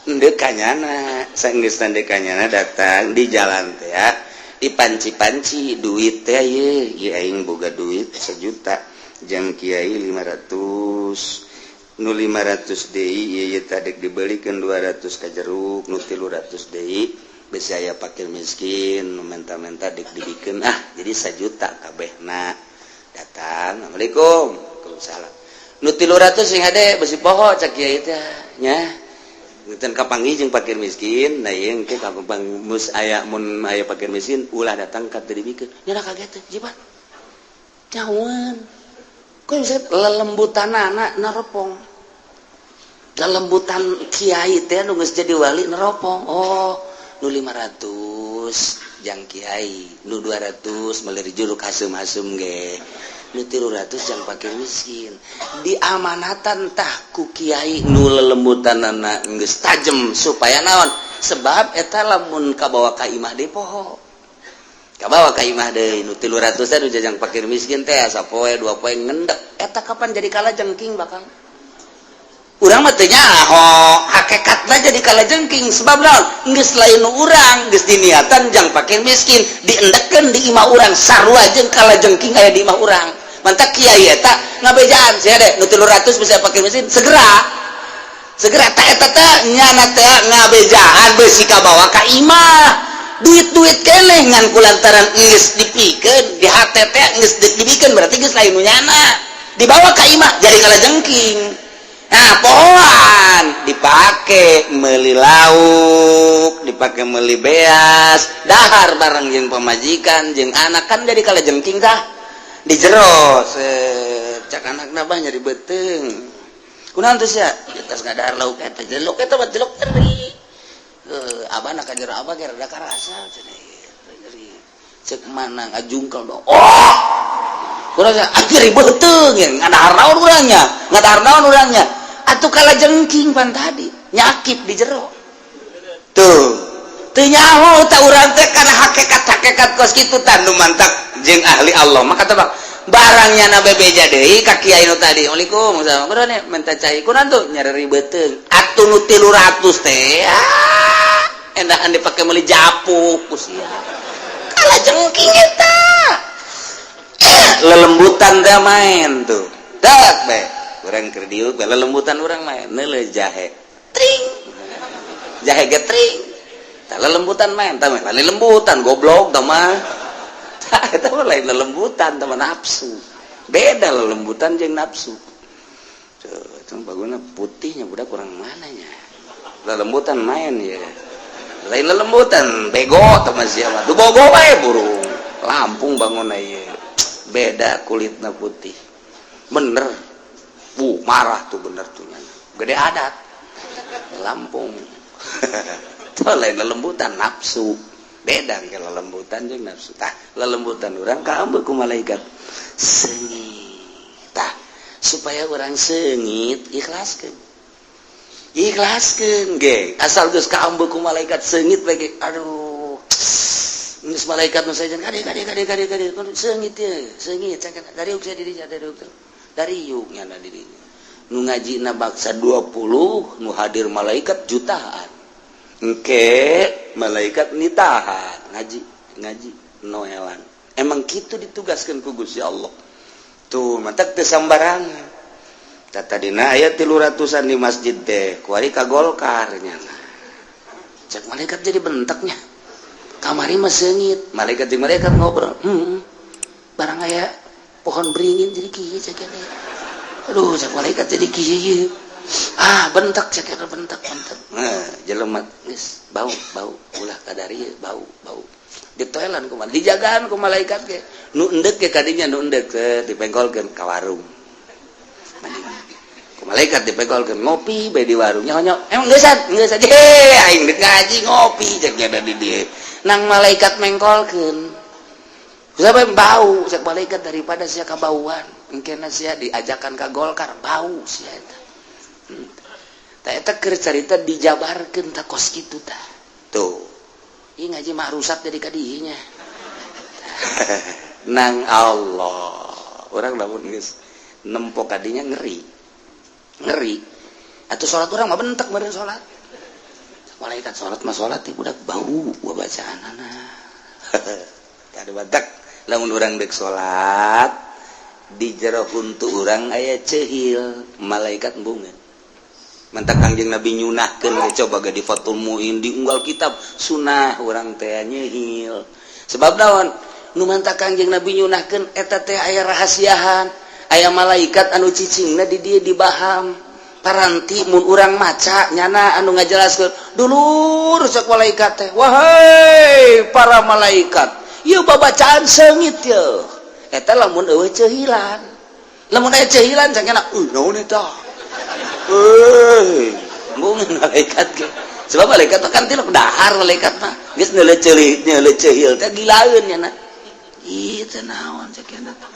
ndekanyana saenggeus ndekanyana datang di jalan teh ya dipanci-panci duit teh ieu aing boga duit 1 juta jeung kiai 500 nu 500 deui ieu tadek dibelikeun 200 ka jeruk nu 300 deui bisi aya fakir miskin nu menta-menta dek dibikeun jadi 1 juta kabehna datang assalamualaikum waalaikumsalam nu 300 sing hade besi poho cak kiai teh nya ngeuteun kapanggih jeung fakir miskin da ieu engke kapang mus aya mun aya fakir miskin ulah datang ka teu dibikeun nya kaget teh jibat nyahoeun ku bisa lelembutanana neropong lelembutan kiai teh nu geus jadi wali neropong oh nu 500 jang kiai nu 200 meuli juruk hasem-hasem ge nu 300 jang fakir miskin diamanatan tah ku kiai nu lelembutanana geus tajem supaya naon sebab eta lamun kabawa ka imah deui poho kabawa ka imah deui nu 300 teh nu jang fakir miskin teh sapoe 2 poe ngendek eta kapan jadi kalajengking bakal urang mah teu nyaho hakikatna jadi kalajengking sebab naon geus lain nu urang geus diniatan jang fakir miskin diendekeun di imah urang sarua jeung kalajengking aya di imah urang mantak kiai eta ngabejaan sia de nu 300 bisa fakir miskin segera ta eta teh nyana teh ngabejaan beusi kabawa ka imah duit-duit keneh ngan kulantaran geus dipikeun di hate teh geus dibikeun berarti geus lain nu nyana dibawa ka imah jadi kalajengking. Nah, pohoan dipake meuli lauk, dipake meuli beas, dahar bareng jeung pamajikan jeung anak kan jadi kalajengking tah. Di jero cak anakna bah nyari beuteung. Kunaon teh sia? Tas ngadahar lauk eta, jelok eta mah jelok teri. Abana ka jero abah ge rada karasa cenah. Cek mana ngajungkel dong. Oh! Kurang akhirnya beuteung ya ngadahar naon urangnya atuh kalajengking pan tadi nyakit di jero tuh teu nyaho ta urang teh kana hakikat kos kitu tandu mantak jeung ahli Allah maka teh barangnya na bebeja deui ka kiai nu tadi waalaikumsalam kurang minta cai kurang tuh nyari beuteung atuh nu 300 teh endahan dipake meuli japuk ku sia kalajengking eta lelembutan teh main tuh dak bae urang keur diuk lelembutan urang main neuleuh jahe tring jahe getring tah lelembutan main tah lain lembutan goblok tah mah eta mah lain lelembutan tah nafsu beda lelembutan jeung nafsu tuh itu baguna putihnya budak kurang mana nya lelembutan main ya lain lelembutan bego tah mah sia mah duh bogo bae burung Lampung bangun ieu beda kulitna putih bener marah tuh bener tuh nyana gede adat Lampung tuh lain lelembutan nafsu beda ke lelembutan jeung nafsu tah lelembutan urang kaambeuk ku malaikat sengit tah supaya urang sengit ikhlaskeun ge asal geus kaambeuk ku malaikat sengit bagi aduh geus malaikat nu saejan kade sengit dari uk saya diri dari yuk nyana diri nu ngaji na baksa 20 nu hadir malaikat jutaan engke malaikat nitahan ngaji noelan emang kitu ditugaskeun ku Gusti Allah tuh mantak teu sambarangan tata dina aya 300-an di masjid teh kuari ka Golkar nyana cek malaikat jadi benteknya kamari mah seungit malaikat jeung malaikat ngobrol barang aya pohon beringin jadi kieu cek kene. Aduh cek malaikat jadi kieu. Bentek cek kene bentek. Jelema geus bau ulah kadari bau. Ditoelan kumaha dijagaan ku malaikat ge. Nu endek ge kadinya nu endek dipengkolkeun ka warung. Malaikat dipegolkeun ngopi bae di warung nyonyok emang geus aing deuk ngaji ngopi cek nya di dieu nang malaikat mengkolkeun sampai bau cek malaikat daripada sia kabauan engkena sia diajakan ka Golkar bau sia eta eta keur carita dijabarkeun ta kos kitu tah tuh ieu ngaji mah rusak jadi ka dieu nya nang Allah urang lamun geus nempo kadinya ngeri atau sholat orang mah bentek meureun sholat malaikat sholat mah sholat teh budak bau bacaan kada bentek lamun urang deuk sholat di jero huntu urang aya cehil malaikat embungeun mantak Kangjeng Nabi nyunahkeun ge coba ge di Fathul Muin di unggal kitab sunah urang teh nyehil sebab naon nu mantak Kangjeng Nabi nyunahkeun eta teh aya rahasiahan aya malaikat anu cicingna di dieu dibaham paranti mun urang maca nyana anu ngajelaskeun dulur cek malaikat teh wahai para malaikat ieu babacaan seungit yeuh eta lamun eueuh cehilan lamun aya cehilan cangkena naon eta mungkin malaikat ge sebab malaikat kan tiluk dahar malaikat mah geus neuleuh cehil teh gilaeun nyana ieu teh naon cek eta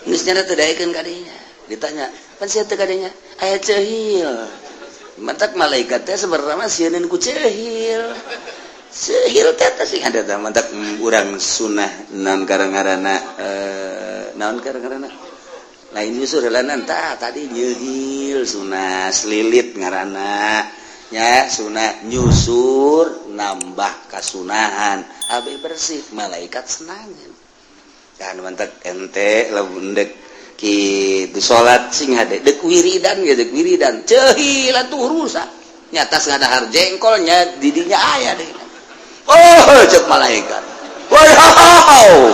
geus nyana teu daekeun kadinya ditanya pan sia teu kadinya aya cehil mantak malaikat teh sebenarnya mah sieun ku cehil teh sing ada teh mantak urang sunah naon ngaranna lain nyusur helanan tah tadi nyeuhil sunah selilit ngaranna nya sunah nyusur nambah kasunahan abe bersih malaikat senangeun kan mantak ente lamun deuk kitu salat sing hade deuk wiridan cehil atuh rusak nyatas ngadahar jengkolnya didinya aya deui cek malaikat wow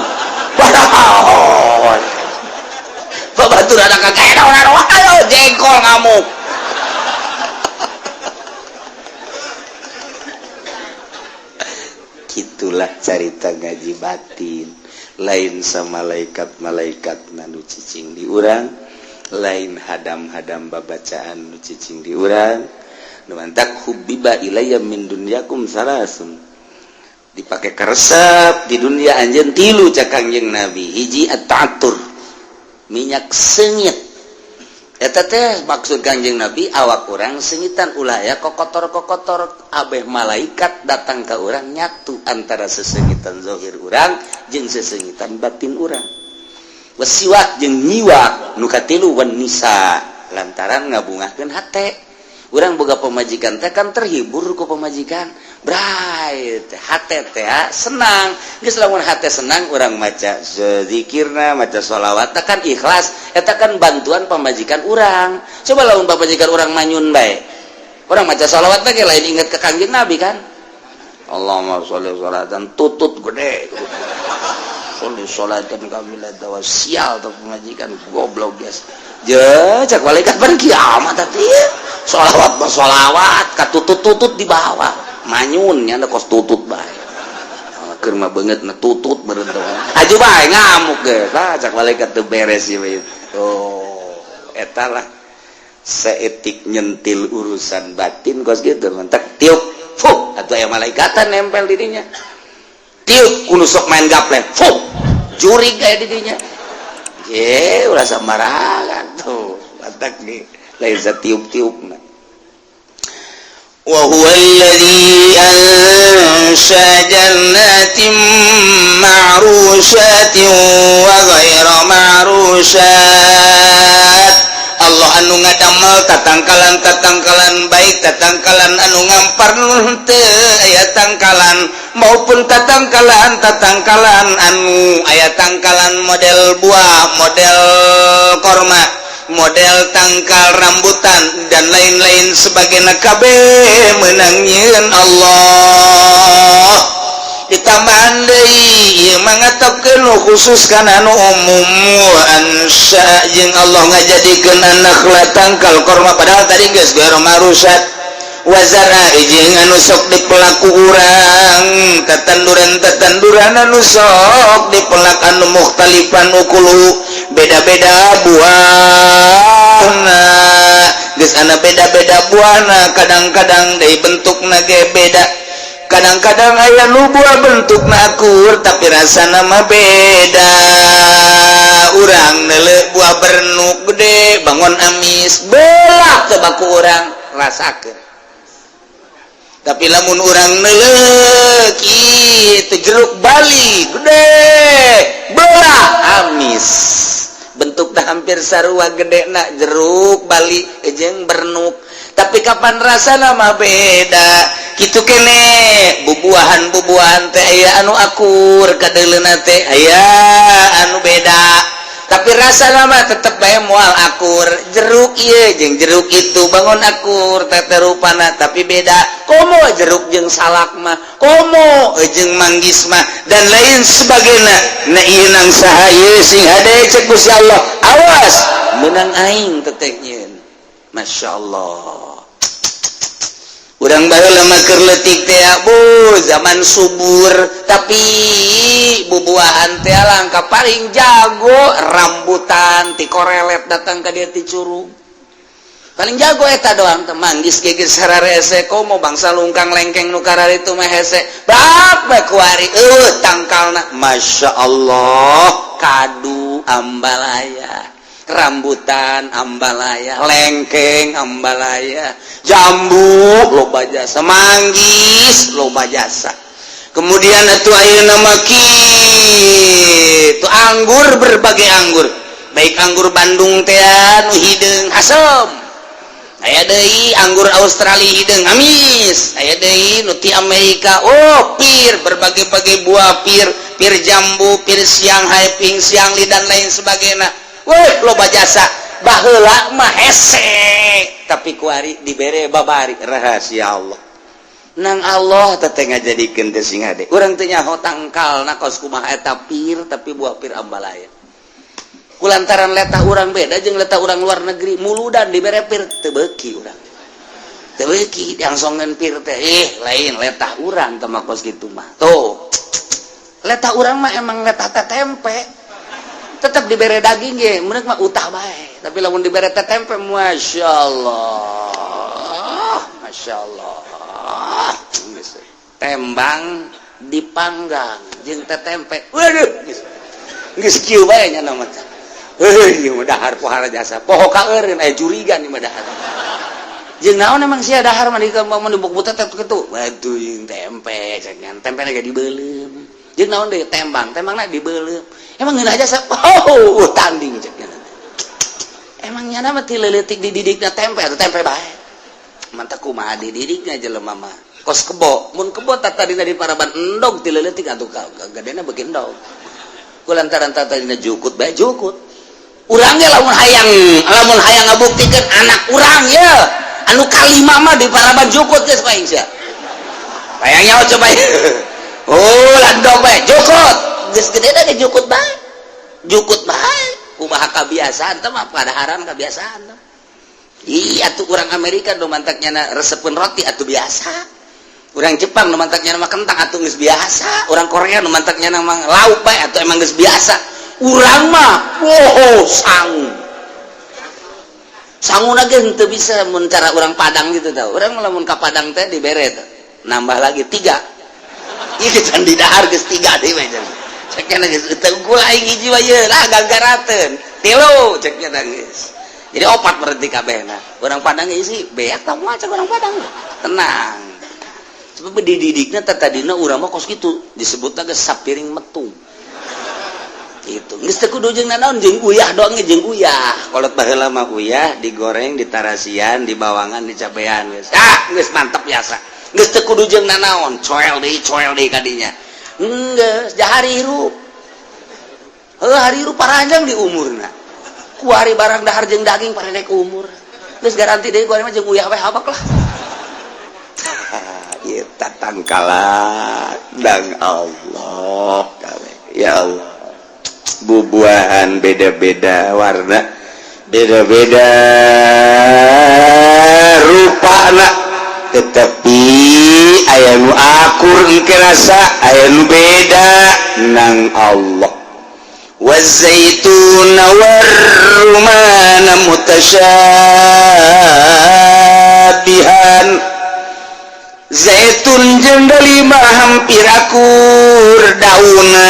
babatur ada kagak ayo jengkol ngamuk gitulah cerita ngaji batin lain sama malaikat nu cicing di urang lain hadam babacaan nu cicing di urang nu mantak hubbiba ilayya min dunyakum salasun dipake karesep di dunia anjeun tilu cak Kangjeng Nabi hiji at-ta'atur minyak seungit eta teh maksud Kangjeng Nabi awak urang seungitan ulah aya kokotor abeh malaikat datang ka urang nyatu antara seseungitan zahir urang jeung seseungitan batin urang wasiwak jeung nyiwak nu katilu wan nisa lantaran ngabungakeun hate urang boga pamajikan teh kan terhibur ku pamajikan brai teh hate teh senang geus lamun hate senang urang maca zikirna maca sholawat kan ikhlas eta kan bantuan pamajikan urang coba lamun pamajikan urang manyun bae urang maca sholawat teh lain inget ke Kangjeng Nabi kan Allahumma sholli sholatan tutut gede sholli sholatan kamilatan wa sial tuh pamajikan goblok biasa je cak malaikat ban kiamat tadi sholawat katutut di bawah manyunnya ada kos tutut bae keur mah beungeut na tutut beureun teh aju bae ngamuk ge cak malaikat teu beres ieu eta lah seetik nyentil urusan batin kos gitu mentek tiup atuh aya malaikatan nempel di dinya tiup kudu sok main gaple jurig aya di dinya ulah samarahan tuh batak ge lain tiup-tiupna wa huwa alladzi ansha jannatin ma'rushatin wa ghayra ma'rushat Allah anu ngadamel tatangkalan baik tatangkalan anu ngamparn teu aya tangkalan maupun tatangkalan anu aya tangkalan model buah model korma model tangkal rambutan dan lain-lain sebagainya kabeh meunang nyieun Allah ditambahan deui ieu mangatkeun khusus kana anu umum ansya jeung Allah ngajadikeun anak latangkal korma padahal tadi geus garo marusat wazara jeung anu sok dipelaku urang tetanduran anu sok dipelak anu mukhtalifan ukulu beda-beda buahna geus ana beda-beda buahna kadang-kadang deui bentukna ge beda kadang-kadang aya nu buah bentukna akur tapi rasana mah beda urang neuleuh buah bernuk gede bangun amis belah teu baku urang rasakeun tapi lamun urang neuleuh kitu jeruk bali gede belah amis bentukna hampir sarua gedena jeruk bali jeung bernuk tapi kapan rasana mah beda kitu kene bubuahan teh aya anu akur kadeuleuna teh aya anu beda tapi rasana mah tetep bae moal akur jeruk ieu jeung jeruk itu bangun akur teh rupana tapi beda komo jeruk jeung salak mah komo jeung manggis mah dan lain sebagainya na ieu nang saha ieu sing hade cek Gusti Allah awas meunang aing teteh nyieun masyaallah urang baheula mah keur leutik teh bu zaman subur tapi bubuahan teh langka paling jago rambutan ti korelet datang ka dieu ti curug paling jago eta doang teh manggis geger sararese komo bangsa lungkang lengkeng nu kararitu mah hese bak bae kuari tangkalna masyaallah kadu ambalaya rambutan ambalaya lengkeng ambalaya jambu loba jasa manggis loba jasa kemudian atuh ayeuna mah kitu anggur berbagai anggur baik anggur Bandung teh anu hideung asem aya deui anggur Australia hideung amis aya deui nu ti Amerika pir berbagai-bagai buah pir jambu pir Shanghai ping siangli dan lain sebagainya weh loba jasa baheula mah hese tapi kuari dibere babari rahasia Allah nang Allah teteh ngajadikeun teh sing hade urang teh nyaho tangkalna kos kumaha eta pir tapi buah pir ambalaya kulantaran letah urang beda jeung letah urang luar negeri muludan dibere pir teu beuki urang teu beuki diangsongeun pir teh lain letah urang teh mah kos kitu mah tuh letah urang mah emang letah teh tempe tetap dibere daging ge meunang mah utah bae tapi lamun dibere teh tempe masyaallah tembang dipanggang jeung teh tempe waduh geus kieu bae nya nama teh ieu mah dahar pohara jasa poho ka eureun aya jurigan ieu mah dahar jeung naon emang sia dahar mah dibuk buta teh kitu waduh jeung tempe cenah tempena ge dibeulem jeung naon deui tembangna dibeulem emang ngeunah jasa tanding cek emang nyana mah ti leutik dididikna tempe atau tempe bae mantap kumaha dididikna jelema mah kos kebo mun kebo tadina di paraban endog ti leutik atuh gadena beuki endog kulantaran tadina jukut bae jukut urang ge lamun hayang ngabuktikeun anak urang ya anu kalima mah di paraban jukut geus paing sia hayang nyaho coba landog bae jukut geus gedena ge jukut bae kumaha kabiasaan teh mah padaharan kabiasaan teh iya atuh urang Amerika do mantaknya resepkeun roti atuh biasa urang Jepang do mantaknya mah kentang atuh geus biasa urang Korea do mantaknya mah lauk bae atuh emang geus biasa urang mah sanguna ge henteu bisa mun cara urang Padang gitu tau urang lamun ka Padang teh dibere teh nambah lagi 3 ieu can di dahar geus 3 deui mah cekna geus teu gula aing hiji wae lah gagarateun 3 cekna geus jadi 4 berarti kabehna urang Padang isi beak tah moal cek urang Padang tenang sebab dididikna tadina urang mah kos kitu disebutna geus sapiring metung gitu geus teu kudu jeung naon jeung uyah doang jeung uyah kolot baheula mah uyah digoreng ditarasian dibawangan dicabean geus geus mantep biasa geus teu kudu jeung naon coel deui kadinya geus jahari hirup hari hirup paranjang di umurna kuari barang dahar jeung daging parendek umur geus garanti deui kuari mah jeung uyah we habak lah kita tangkala dan Allah ya Allah bubuahan beda-beda warna beda-beda rupana tetapi aya nu akur engke rasa aya nu beda nang Allah wazaitun warruman mutasyabihan zaitun jeung dalima hampir akur dauna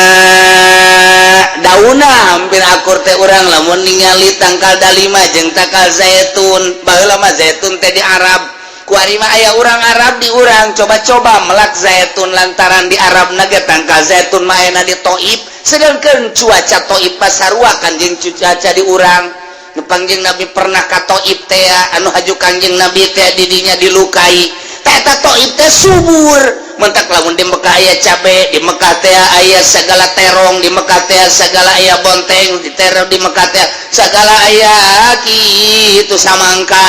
hampir akur teh urang lamun ningali tangkal dalima jeung tangkal zaitun baheula mah zaitun teh di Arab kuari mah aya urang Arab di urang coba-coba melak zaitun lantaran di Arab nage tangkal zaitun mah aya di Taif sedangkeun cuaca Taif pasarua kanjing cuaca di urang pangjing Nabi pernah ka Taif teh anu haju kanjing Nabi teh di dinya dilukai eta Taif teh subur mentak lamun di Mekah aya cabe di Mekah teh aya segala terong di Mekah teh segala aya bonteng di terong di Mekah teh segala aya kitu samangka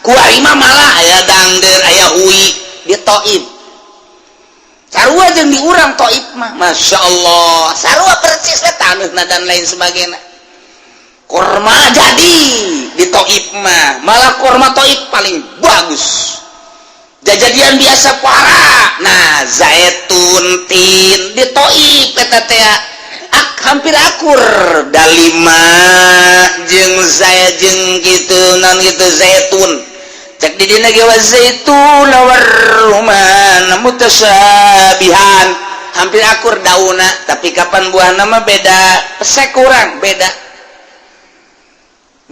kuari mah malah aya dangder aya hui di Taif sarua jeung di urang Taif mah Masya Allah sarua percis we taneuhna dan lain sebagainya kurma jadi di Taif mah malah kurma Taif paling bagus jajadian biasa para nah zaitun tin di Taif eta teh hampir akur dalima jeung saya jeung gitu non gitu zaitun cek di dina ge zaitun warruman mutasyabihan hampir akur dauna tapi kapan buahna mah beda pesek kurang beda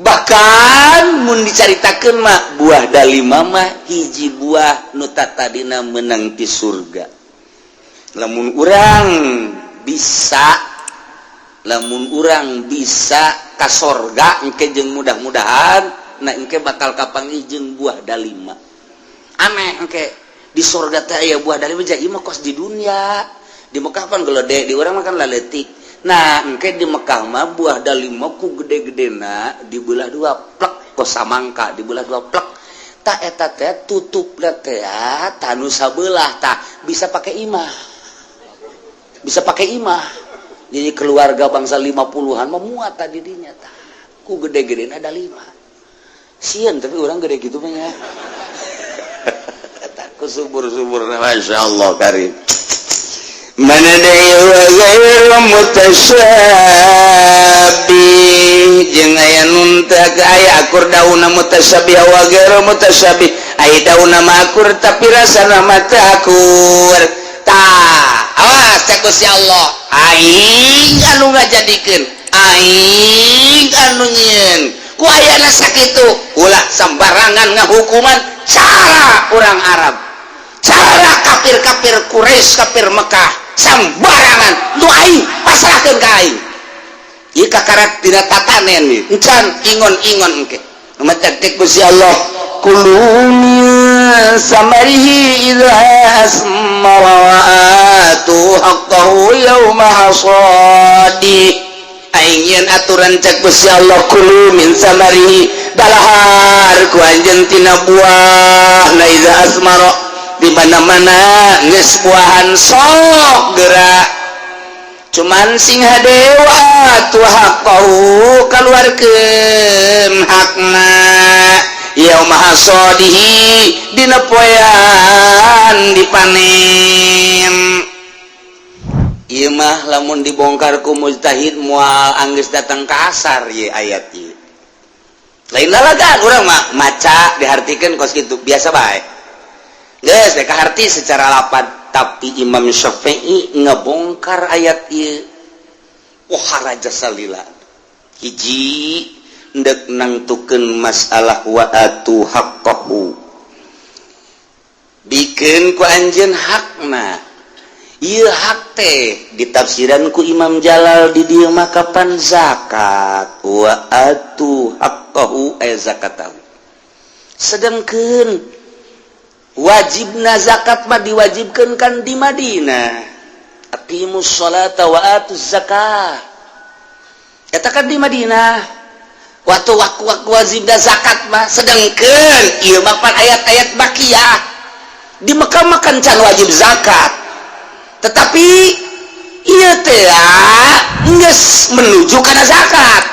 bahkan mun dicaritakeun mah buah dalima mah hiji buah nu tatadina meunang ti surga lamun urang bisa ka sorga engke jeung mudah-mudahan nah engke bakal kapangi jeung buah dalima aneh engke di sorga teh aya buah dalima jadi mah kos di dunia di Mekah pan gelede di urang makan laletik nah engke di Mekah mah buah dalima ku gede-gedena dibelah dua plek kos samangka dibelah dua plek ta eta teh tutup teh tanu sabelah tah bisa pakai imah jadi keluarga bangsa 50-an memuat tadi dinya tah ku gede-gedena dalima sieun tapi orang gede gitu mah nya ku subur-subur Masya Allah karim mana deui wa ghairu mutasyabih jeung aya nun teh aya akur dauna mutasyabih wa ghairu mutasyabih aya dauna mah akur tapi rasana mah teu akur tah awas cek Gusti Allah aing anu ngajadikeun aing anu nyieun ku ayana sakitu ulah sembarangan ngahukuman cara orang Arab cara kafir-kafir Quraisy kafir Mekah sembarangan nu aing pasrahkeun ka aing ieu kakarak dina tatanen ieu encan ingon-ingon engke matak Gusti Allah kulun samarihi idza asmara wa atu haqqahu yawma hasadi aingin aturan cek Gusti Allah kulu min samarihi dalahar ku anjeun tina buah na iza asmara di mana-mana geus buahan sok geura cuman sing hadewa tu haqqahu kaluarkeun hakna yauma hasadihi dina poean dipanen ieu mah lamun dibongkar ku mujtahid moal anggeus datang ka asar ye ayat ieu lain lalagan urang mah maca dihartikeun kos kitu biasa bae geus teh kaharti secara lapan tapi Imam Syafi'i ngebongkar ayat ieu wah haraja salila hiji ndek nangtukeun masalah wa atu haqqahu bikeun ku anjeun hakna ieu hak teh ditafsiran ku Imam Jalal di dieu mah kapan zakat wa atu haqqahu ay zakatahu sedangkeun wajibna zakat mah diwajibkeun kan di Madinah aqimus sholata wa atuz zakah eta kan di Madinah waktu wajibna zakat mah sedangkeun ieu mah pan ayat-ayat bakiyah di Mekah makan can wajib zakat, tetapi ieu teh geus menuju kana zakat.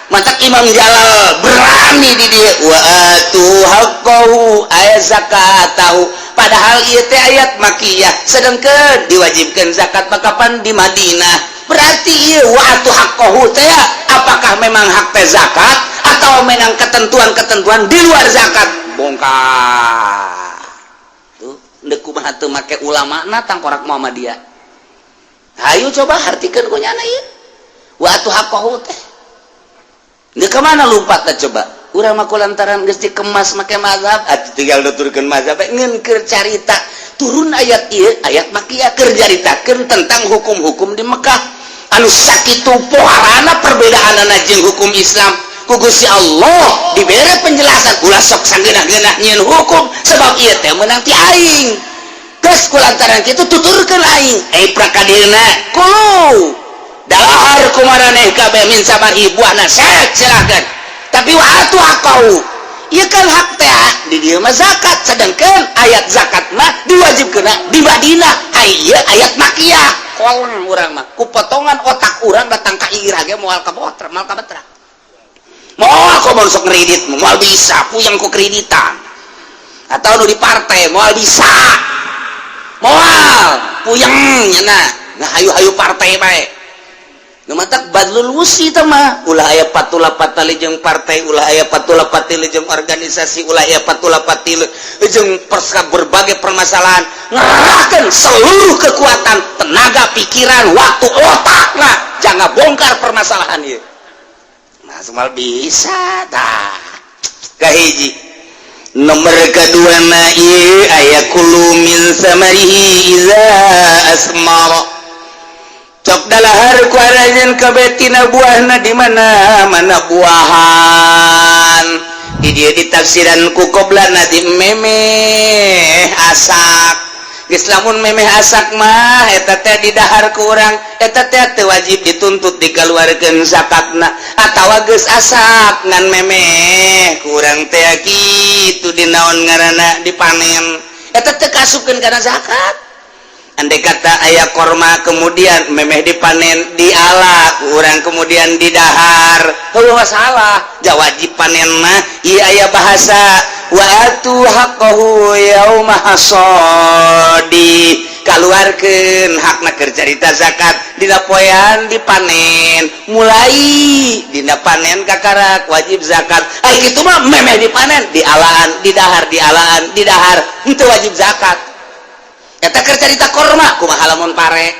Matak Imam Jalal berani di dia wa atu haqqahu ayat zakatahu, padahal ieu teh ayat makiyah sedangkan diwajibkan zakat kapan di Madinah. Berarti ieu wa atu haqqahu teh apakah memang hak teh zakat atau memang ketentuan-ketentuan di luar zakat? Bongkar tuh ndek kumaha teu make ulama na tangkorak Muhammadiyah. Hayu coba hartikeun ku nyana ieu wa atu haqqahu teh. Dia kemana lompat coba? Urang mah kulantaran geus dikemas make mazhab, atuh tinggal nuturkeun mazhab ngeun keur carita turun ayat ieu, ayat makiyah keur caritakeun tentang hukum-hukum di Mekah. Anu sakitu poharana perbedaanana jeung hukum Islam. Ku Gusti Allah dibere penjelasan ulah sok sangeunah-geunah nyieun hukum sebab ieu teh meunang ti aing. Geus kulantaran kitu tuturkeun aing, prakadirna kulo dahar kumaraneh kabeh min sabari buahna set silahkan. Tapi wa atu haqqahu ieu kan hak teh di dieu mah zakat, sedangkan ayat zakat mah diwajibkeunna di Madinah. Ieu ayat makiyah. Kolong urang mah ku potongan otak urang datang ka irah ge moal ka botra, moal ka betra. Moal komo sok kredit, moal bisa puyeng ku kreditan. Atau nu di partai moal bisa. Moal puyeng nya nah hayu-hayu partai bae. Ngamatak badlul wusi teh mah ulah aya patulapat tali jeung partai, ulah aya patulapat tali jeung organisasi, ulah aya patulapat tali jeung berbagai permasalahan, ngerahkeun seluruh kekuatan, tenaga, pikiran, waktu, otakna jangan bongkar permasalahan ieu. Nah, semal bisa tah. Kahiji nomor kedua na ieu aya kulu min samarihi iza asmara. Cok dalahar kuarajan kabetina buahna di mana buahan di dia ditafsiran ku qoblana di memeh asak. Geus lamun memeh asak mah eta teh di dahar ku urang eta teh teu wajib dituntut dikaluarkeun zakatna, atawa geus asak ngan memeh ku urang teh kitu dinaon ngaranna dipanen eta teh kasupkeun kana zakat. Andai kata ayah korma kemudian memeh dipanen diala urang kemudian didahar heuh masalah jawajib panen mah ieu aya bahasa wa atu haqqahu yauma hasadi, kaluarkeun hakna keur carita zakat dina poean dipanen mulai dina panen kakarak wajib zakat. Ai kitu mah memeh dipanen dialaan didahar dialaan didahar henteu wajib zakat. Eta keur carita korma kumaha lamun pare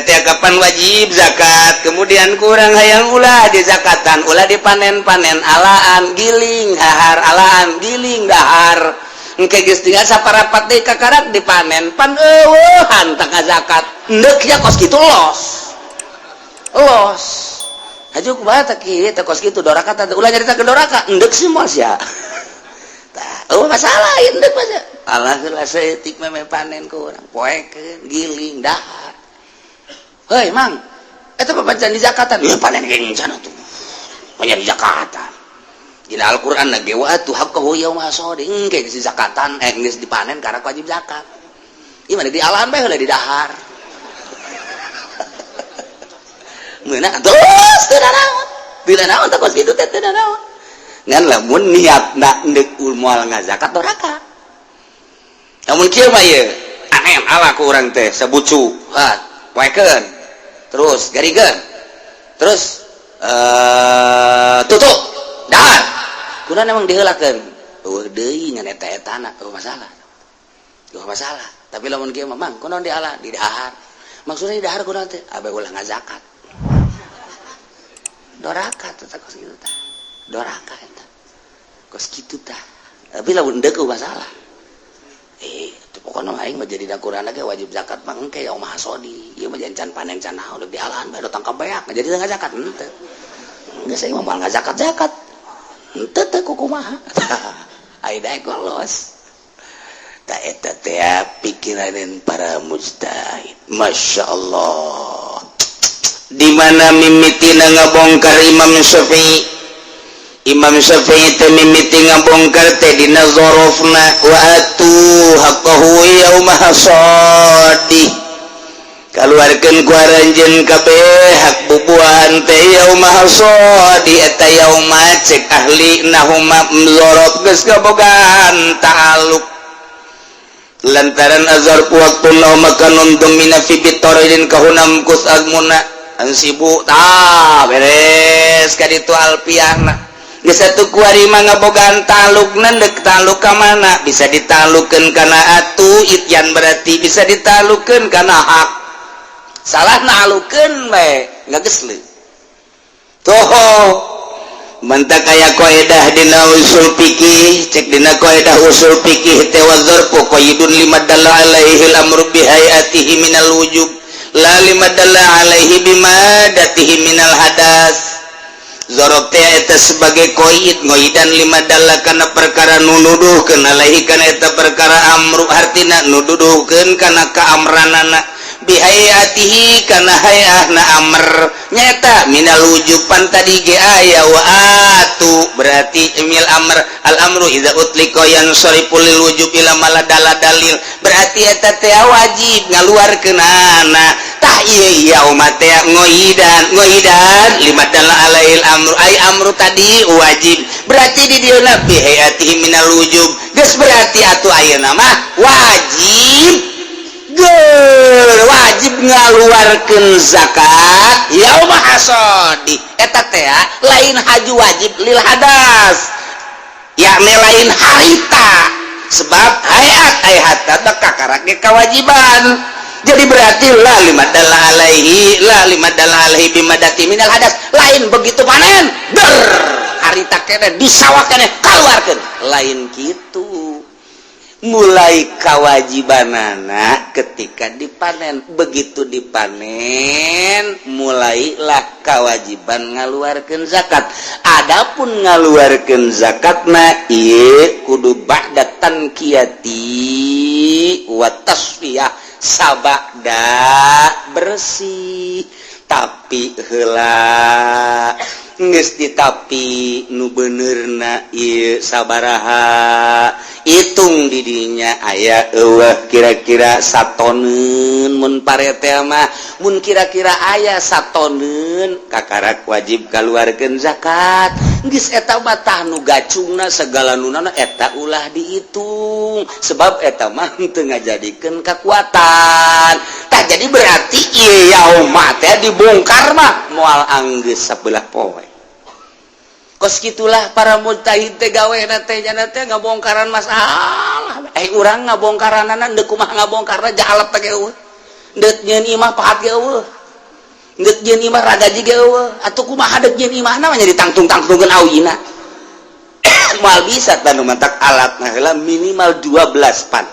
teh kapan wajib zakat, kemudian kurang hayang ulah di zakatan ulah dipanen-panen alaan giling dahar alaan giling dahar engke geus tinggal saparapat deui kakarak dipanen pan eueuhan tangka zakat endeuh nya kos kitu los haju kumaha teh kieu teh kos kitu doraka teh ulah nyaritakeun doraka endeuh sih mos ya tah masalah endeuh mah alhamdulillah seetik memeh panen ku urang poekeun giling dahar. Hei mang eta papancan di zakatan ya panen geuning cenah tuh panen di zakatan dina Al-Qur'an na ge wa atu haqqahu yauma hasadi engke di zakatan geus dipanen karena wajib zakat ieu mah di alahan bae heula di dahar meunang terus teu naon teh kos kitu teh teu naon ngan lamun niatna endeuh moal ngazakat doraka. Namun kieu mah ieu anem ala ku urang teh sabucu poekeun terus garikeun terus tutup dahar kunaon emang diheulakeun eueuh deui ngan eta-etana eueuh masalah tapi lamun kieu mah mang kunaon diala di dahar maksudna di dahar kunaon teh abe ulah ngazakat doraka teh kos kitu tah doraka eta kos kitu tah tapi lamun deuk masalah pokoknya aing mah jadi dakurana ge wajib zakat mah engke yaum hasodi ieu mah jancan panen can naon di alahan bae datang ka beak jadi teu ngazakat henteu geus aing mah moal ngazakat henteu teh kumaha ai daek lolos ta eta teh pikiraneun para mujtahid masyaallah di mana mimitina ngabongkar Imam Syafi'i Imam Syafi'i teh mimiti ngabongkar teh dina zorofna wa atu haqqahu yauma hasadi kaluarkeun ku aranjeun kabeh hak bubuahan teh yauma hasadi eta yauma cek ahli nahuma zorof geus kabogaan ta'alluq lantaran azhar waktu maka nuntung mina fi bitoridin kahunam kus agmuna ansibu tah beres ka ditu alpiahna geus atuh kuarima ngabogaan taluk nendek taluk ka mana bisa ditalukeun kana atu ityan berarti bisa ditalukeun kana hak salah nalukeun bae ngageus leuh toh mantak aya kaidah dina usul fikih cek dina kaidah usul fikih teh wadzarfu qaidun limadalla alaihi al-amru bihayatihi minal wujub la limadalla alaihi bimadatihi minal hadas zarab teh eta sebagai qaid ngaidan limadalla kana perkara nu nuduhkeun alaihi kana eta perkara amru artina nuduhkeun kana kaamranana bihayatihi kana hayahna amr nyata minal wujuban tadi ge aya wa atu berarti emil amr al amru idza utliqa yansariful lil wujub ila maladala dalil berarti eta teh wajib ngaluarkeun ana tah ieu yauma teh ngoidan limadalla alail amru ai amru tadi wajib berarti di dieuna bihayatihi minal wujub geus berarti atuh ayeuna mah wajib ngaluarkeun zakat yauma hasadi eta teh lain haji wajib lil hadas yakni lain harita sebab hayat teh kakarake kewajiban jadi berarti la limadalla alaihi bimadati minal hadas lain begitu panen harita kene disawah kene kaluarkeun lain kitu mulai kewajibanana ketika dipanen begitu dipanen mulailah kewajiban ngaluarkeun zakat adapun ngaluarkeun zakatna ieu kudu ba'da tankiyati wa tasfiyah sabada bersih tapi heula geus ditapi nu benerna ieu sabaraha hitung didinya aya eueuh kira-kira satoneun mun parete mah mun kira-kira aya satoneun kakarak wajib kaluarkeun zakat geus eta mah tah nu gacungna segala nunana eta ulah dihitung sebab eta mah teu ngajadikeun kakuatan tah jadi berarti ieu yauma teh dibongkar mah moal anggeus sabelah poe kos gitulah para mujtahid teh gawena teh jana teh ngabongkaran masalah urang ngabongkaranana deuk kumaha ngabongkarna jahalep teh eueuh deuk nyeun imah pahat ge eueuh deuk nyeun imah ragaji ge eueuh atuh kumaha deuk nyeun imahna mah nya ditangtung-tangtungkeun awina moal bisa tanu mantak alatna heula minimal 12 pan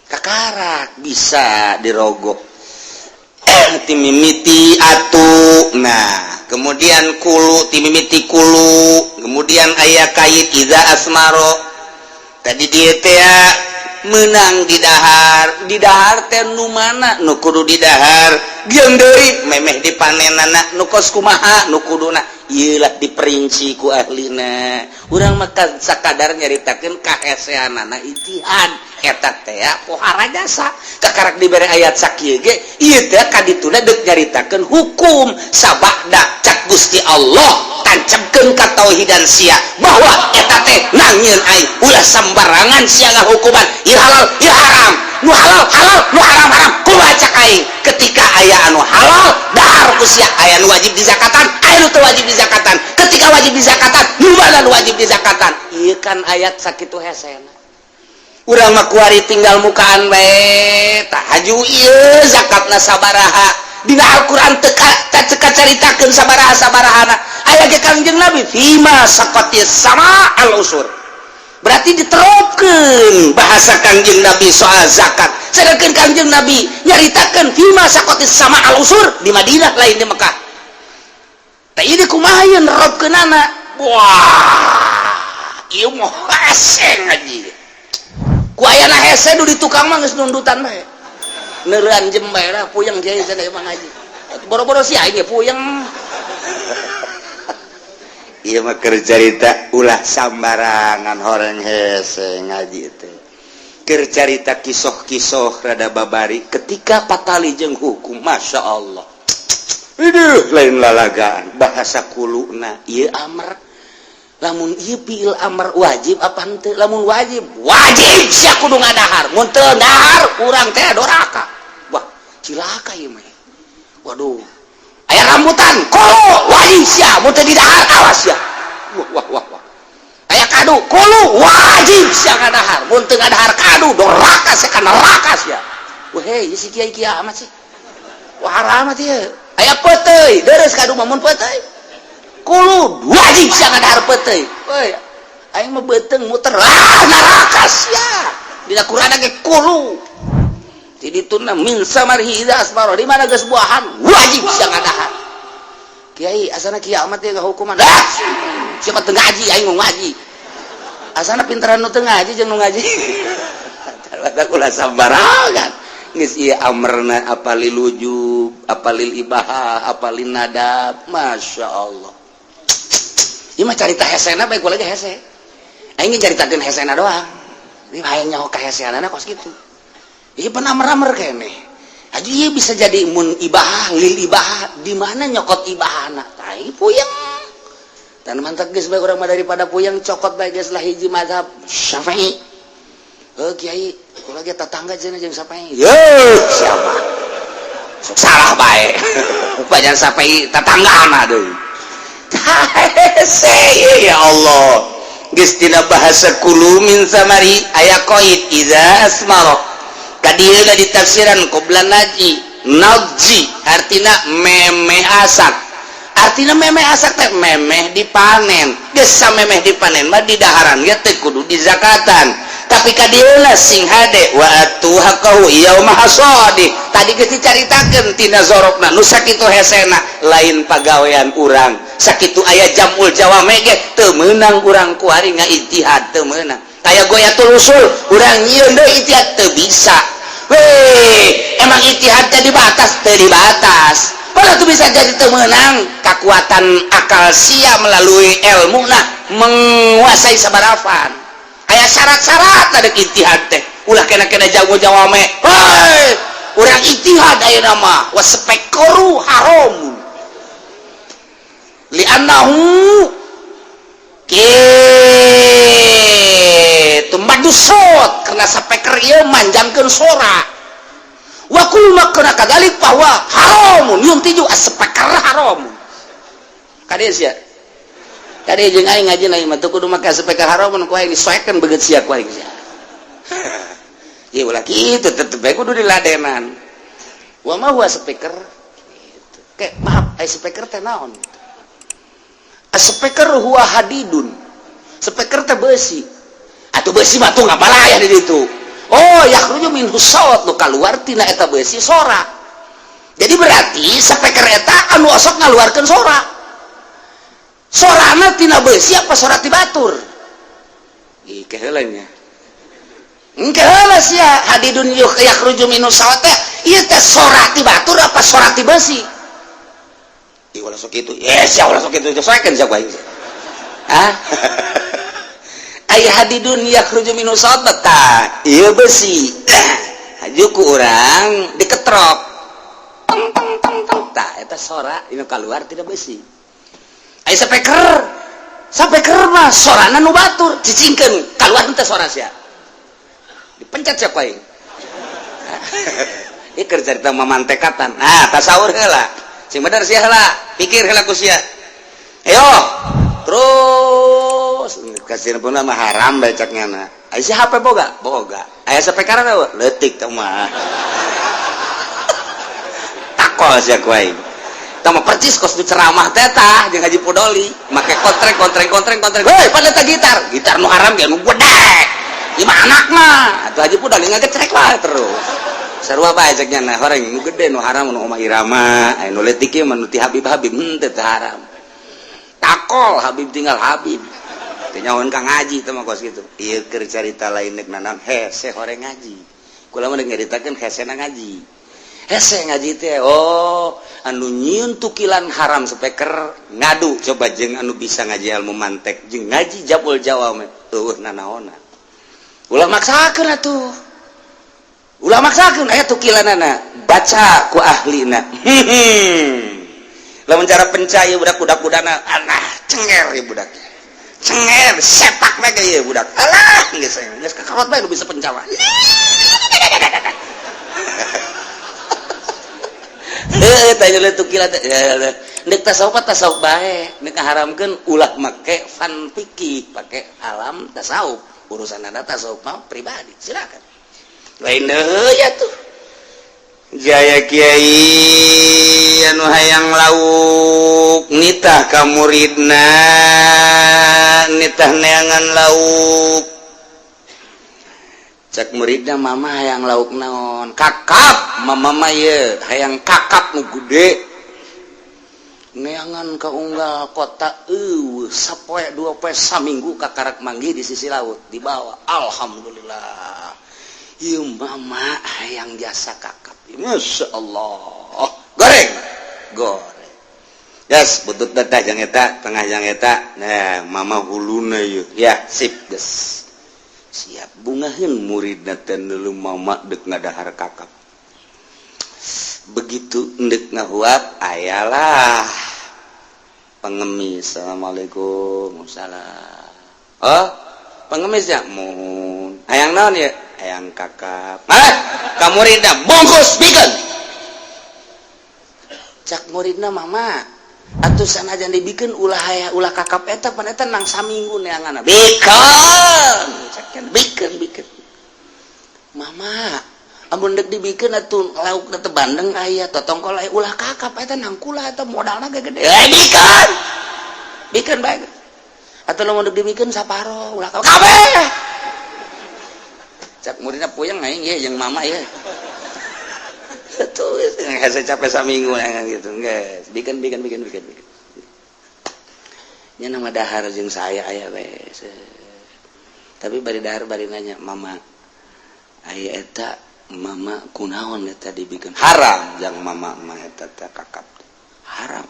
kakarak bisa dirogok timimiti atu nah kemudian kulu timimiti kulu kemudian aya kait iza asmaro tadi dia teh menang di dahar teh nu mana nu kudu di dahar geung deui memeh dipanenana nu kos kumaha nu kuduna ieu lah diperinci ku ahlina urang mah sakadar nyaritakeun kaheseanana ijtihad eta teh pohara jasa kakarak dibere ayat sakieu ge ieu teh kadituna deuk nyaritakeun hukum sabada cak Gusti Allah tancapkeun ka tauhidan sia bahwa eta teh nangieun ai ulah sambarangan sia ngahukuman ieu halal ieu haram nu halal halal nu haram haram kumaha cak aing ketika aya anu halal dahar ku sia aya nu wajib dizakatan aya nu teu wajib dizakatan ketika wajib dizakatan nu mana nu wajib dizakatan ieu kan ayat sakitu hesena urang mah kuari tinggal mukaan bae tah haju ieu zakatna sabaraha dina Al-Qur'an teu caritakeun sabaraha-sabarahana aya ge Kangjeng Nabi fima saqatis sama al-usur berarti diterapkeun bahasa Kangjeng Nabi soal zakat sedangkan Kangjeng Nabi nyaritakeun fima saqatis sama al-usur di Madinah lain di Mekah tah ieu kumaha yeun nerapkeunana wah ieu mah hese ngaji ku ayana hese du di tukang mah geus nundutan bae neureun jembe lah puyeng kieu cenah emang ngaji boro-boro sia ieu puyeng Iya mah keur carita ulah sambarangan horeng hese ngaji teh. Keur carita kisah-kisah rada babari ketika patali jeung hukum, masya Allah. Aduh, lain lalagaan bahasa kuluna ieu amr. Lamun ieu fiil amr wajib apa henteu? Lamun wajib, wajib sia kudu ngadahar. Mun teu dahar urang teh doraka. Wah, cilaka ieu mah. Waduh. Aya rambutan, kolo wajib sia, mun teu didahar awas ya. Wah. Aya kadu, kolo wajib sia ngadahar. Mun teu ngadahar kadu doraka sia kana neraka sia. Wah, ieu si kiai amat sih. Wah, haram ieu. Aya peuteuy, deres kadu mah mun peuteuy. Kulu wajib sia ngadahar peuteuy. Woi, aing mah beuteung muter neraka sia. Dina Qur'an ge kulu. Di dituna min samarhi idza asbara, di mana geus buahan wajib sia ngadahar. Kiai asana kiamat teh hukuman. Siapa teu ngaji aing mau ngaji. Asana pinteran nu teu ngaji jeung nu ngaji. Tara kula sambarangan. Geus ieu amrna apalil wujub, apalil ibahah, apalil nadab, masyaallah. Ieu mah carita hesena bae kula ge hese. Aing caritakeun hesena doang. Ini hayang nyaho ka heseanana kos kitu. Ieu pun amr-amr keneh. Haji ieu bisa jadi mun ibahah, lil ibahah, di mana nyokot ibahana? Tai puyeng. Dan mantap geus bae urang mah daripada puyeng cokot bae geus lah hiji mazhab Syafi'i. Kiai, kula ge tetangga cenah jeung Syafi'i. Siapa? Sok salah bae. Bajan Syafi'i tetanggana deui. Ya Allah. Geus dina bahasa kulu min samari aya qaid idza asmara. Kadieu di tafsiran qoblan naji artina memeh asak. Artina memeh asak teh memeh dipanen. Geus samemeh dipanen mah didaharan ge teh kudu dizakatan. Tapi kadieuna sing hade wa atu haqahu yauma hasadi. Tadi geus dicaritakeun tina zorokna nu sakitu hesena lain pagawean urang. Sakitu aya jamul jawame ge teu meunang urang ku ari ngaijtihad teu meunang. Aya goyatul usul urang nyieun deui ijtihad teu bisa. Weh, emang ijtihad teh dibatas teu dibatas. Kalau tuh bisa jadi teu meunang kekuatan akal sia melalui ilmuna menguasai sabarafan. Aya syarat-syarat ada ijtihad teh. Ulah kena jago jawame. Hei, urang ijtihad ayeuna mah waspekaru haram. Li'annahu tumadusot karena sapeker ieu manjangkeun sora. Wa kullu makna kadalik bahwa haramun yuntiju as-sapeker haram. Kade sia. Kade jeung aing ngaji na ieu mah teu kudu make sapeker haramun ku aing disoekeun begeut sia ku aing sia. Ieu ulah kitu tetep bae kudu diladenan. Wa ma huwa sapeker? Gitu. Ke maaf, ai sapeker teh naon? As-sapeker huwa hadidun. Sapeker teh besi. Atuh besi mah tuh ngabalaya di ditu. Oh, yakhruju minhu sawt nu kaluar tina eta besi sora. Jadi berarti sapeker eta anu osok ngaluarkeun sora. Sorana tina besi apa sora ti batur? Ih, keheula nya. Engke heula sia hadidun yakhruju minhu sawt teh ieu teh sora ti batur apa sora ti besi? Ih, ulah sok kitu. Sia ulah sok kitu disesuaikeun sia ku aing. Hah? Aya hadidun yakhruju minhu sawt ta ieu besi. Hajuku urang diketrok. Tah eta sora dina kaluar tina besi. Aya sapeker mah sorana nu batur cicingkeun kaluar teh sora sia. Dipencet sia ku aing. Ieu keur carita mamantekatan. Nah, tasawur heula. Sing bener sia heula, pikir heula ku sia. Ayo, terus kasih pun mah haram becaknya na. Aya si HP boga? Boga. Aya sapeker teh leutik teh mah. Takol sia ku aing. Tah mah percis kos nu ceramah teh tah jeung Haji Podoli, make kontreng. Hei, pada teh gitar nu haram ge nu gede. Imah anakna. Atuh Haji Podoli ngagecrek lah terus. Sarua bae ceknya na horeng nu gede nu haram nu Omah Irama, aya nu leutik ieu mah nu ti Habib teu haram. Takol Habib tinggal Habib. Teu nyahoan ka ngaji teh mah kos kitu. Ieu keur carita lain neuk nanan hese horeng ngaji. Kula mah nyaritakeun hesena ngaji. hese ngaji teh anu nyieun tukilan haram speaker ngadu coba jeung anu bisa ngaji ilmu mantek jeung ngaji jabul jawa mah eueuh nanaonna ulah maksakeun atuh ulah maksakeun aya tukilanana baca ku ahlina lamun cara pencaya budak-budakudana anah cenger ya budak cenger sepak bae ge budak alah geus kakarot bae bisa pencawa tanya tukilan nek tasawuf bae nek haramkeun ulah make fan fikih pake alam tasawuf urusan ada tasawuf mah pribadi silakan lain ya tuh jaya kiai anu hayang lauk nitah ka muridna nitah neangan lauk cek muridna mama hayang lauk naon kakap mama mah ye hayang kakap nu gede neangan ka unggal kota sapoe 2 poe saminggu ka karak manggi di sisi laut dibawa alhamdulillah ieu mama hayang jasa kakap masya Allah goreng yes butut teteh jang eta tengah jang eta nah mama huluna ieu ya sip geus siap bungaheun muridna teh dulu mama deuk ngadahar kakap begitu endek ngahuap ayalah pengemis assalamualaikum salam pengemis ya mun hayang naon ya hayang kakap ka muridna bungkus bikin cak muridna mama atuh sanajan dibikin ulah kakap eta pan eta nang saminggu neanganna bikin mama amun dek dibikin atuh lauk teh bandeng aya totongkol aya ulah kakap eta nang kula eta modalna gede bikin bae atuh lamun dek dibikin saparo ulah kabeh cak muridna puyeng aing ye jeung mama ye tuh saya capek saminggu gitu guys bikin nya nama dahar jeung saya aya we tapi bari dahar bari nanya mama aya eta mama kunaon eta dibikin haram jeung mama mah eta kakap haram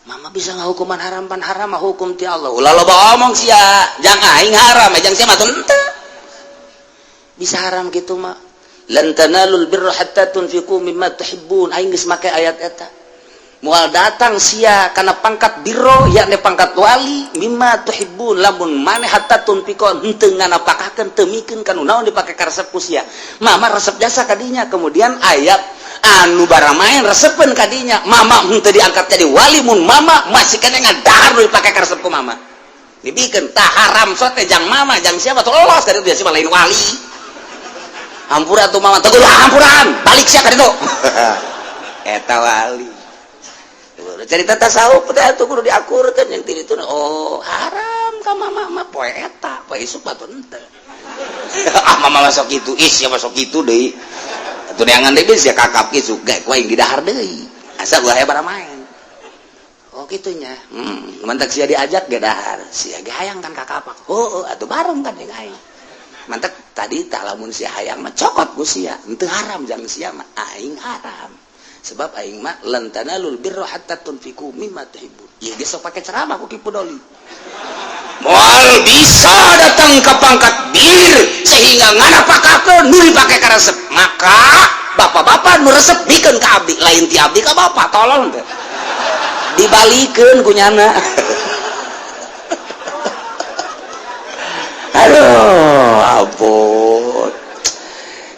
mama bisa ngahukuman haram pan haram mah hukum ti Allah ulah loba omong sia jang aing haram jang sia mah teu bisa haram kitu mah lan tanalul birra hatta tunfiqu mimma tuhibbun aing geus make ayat eta moal datang sia kana pangkat birro yakni pangkat wali mimma tuhibbun lamun maneh hatta tunfiqu henteu nganapakakeun teu mikeun kana naon dipake ka resep ku sia mama resep jasa kadinya kemudian ayat anu bara main resepkeun kadinya mama henteu diangkat jadi wali mun mama masih kena ngadahar dipake ka resep ku mama dibikeun tah haram sote jang mama jang siapa tuh lolos dari dia siapa lain wali hampura tuh mama teguh hampuran balik sia ka ditu eta wali cerita tasawuf teh atuh kudu diakurkeun yang ti ditu haram ka mama mah poe eta poe isuk batu henteu mama masuk kitu sia masuk kitu deui atuh neangan deui sia kakap isuk gae ku aing didahar deui asa gua aya bara main kitunya mantak sia diajak ge dahar sia ge hayang kan kakap atuh bareng kan jeung aing mantek tadi tak lamun si hayang mah cokot ku sia henteu haram jang sia mah aing haram sebab aing mah lan tanalul birra hatta tunfiqu mimma tuhibbun ieu geus sok pake ceramah ku Ki Pudoli moal bisa datang ke pangkat bir sehingga nganapakakeun nu dipake ka resep maka bapak-bapak nu resep bikeun ka abdi lain ti abdi ka bapak tolong teh dibalikeun ku nyana aduh ampun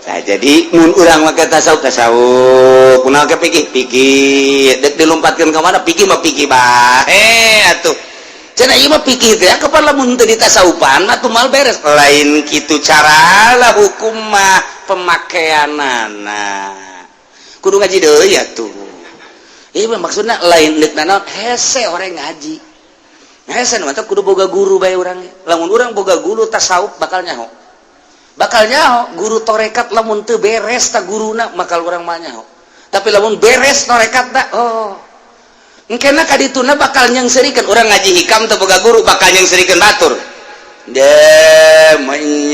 nah jadi mun urang make tasawuf kunaon ke pikir dek dilompatkeun ka mana pikir mah pikir bae atuh cenah ieu mah pikir teh kapan lamun teu ditasawufan mah tuh mal beres lain kitu caralah hukum mah pemakaianana kudu ngaji deui atuh ieu mah maksudna lain deuk naon hese orang ngaji hese mantap kudu boga guru bae urang lamun urang boga guru tasawuf bakal nyaho guru torekat lamun teu beres ta guruna makal urang mah nyaho tapi lamun beres torekat da engkena ka dituna bakal nyengsirikeun urang ngaji hikam teu boga guru bakal nyengsirikeun batur de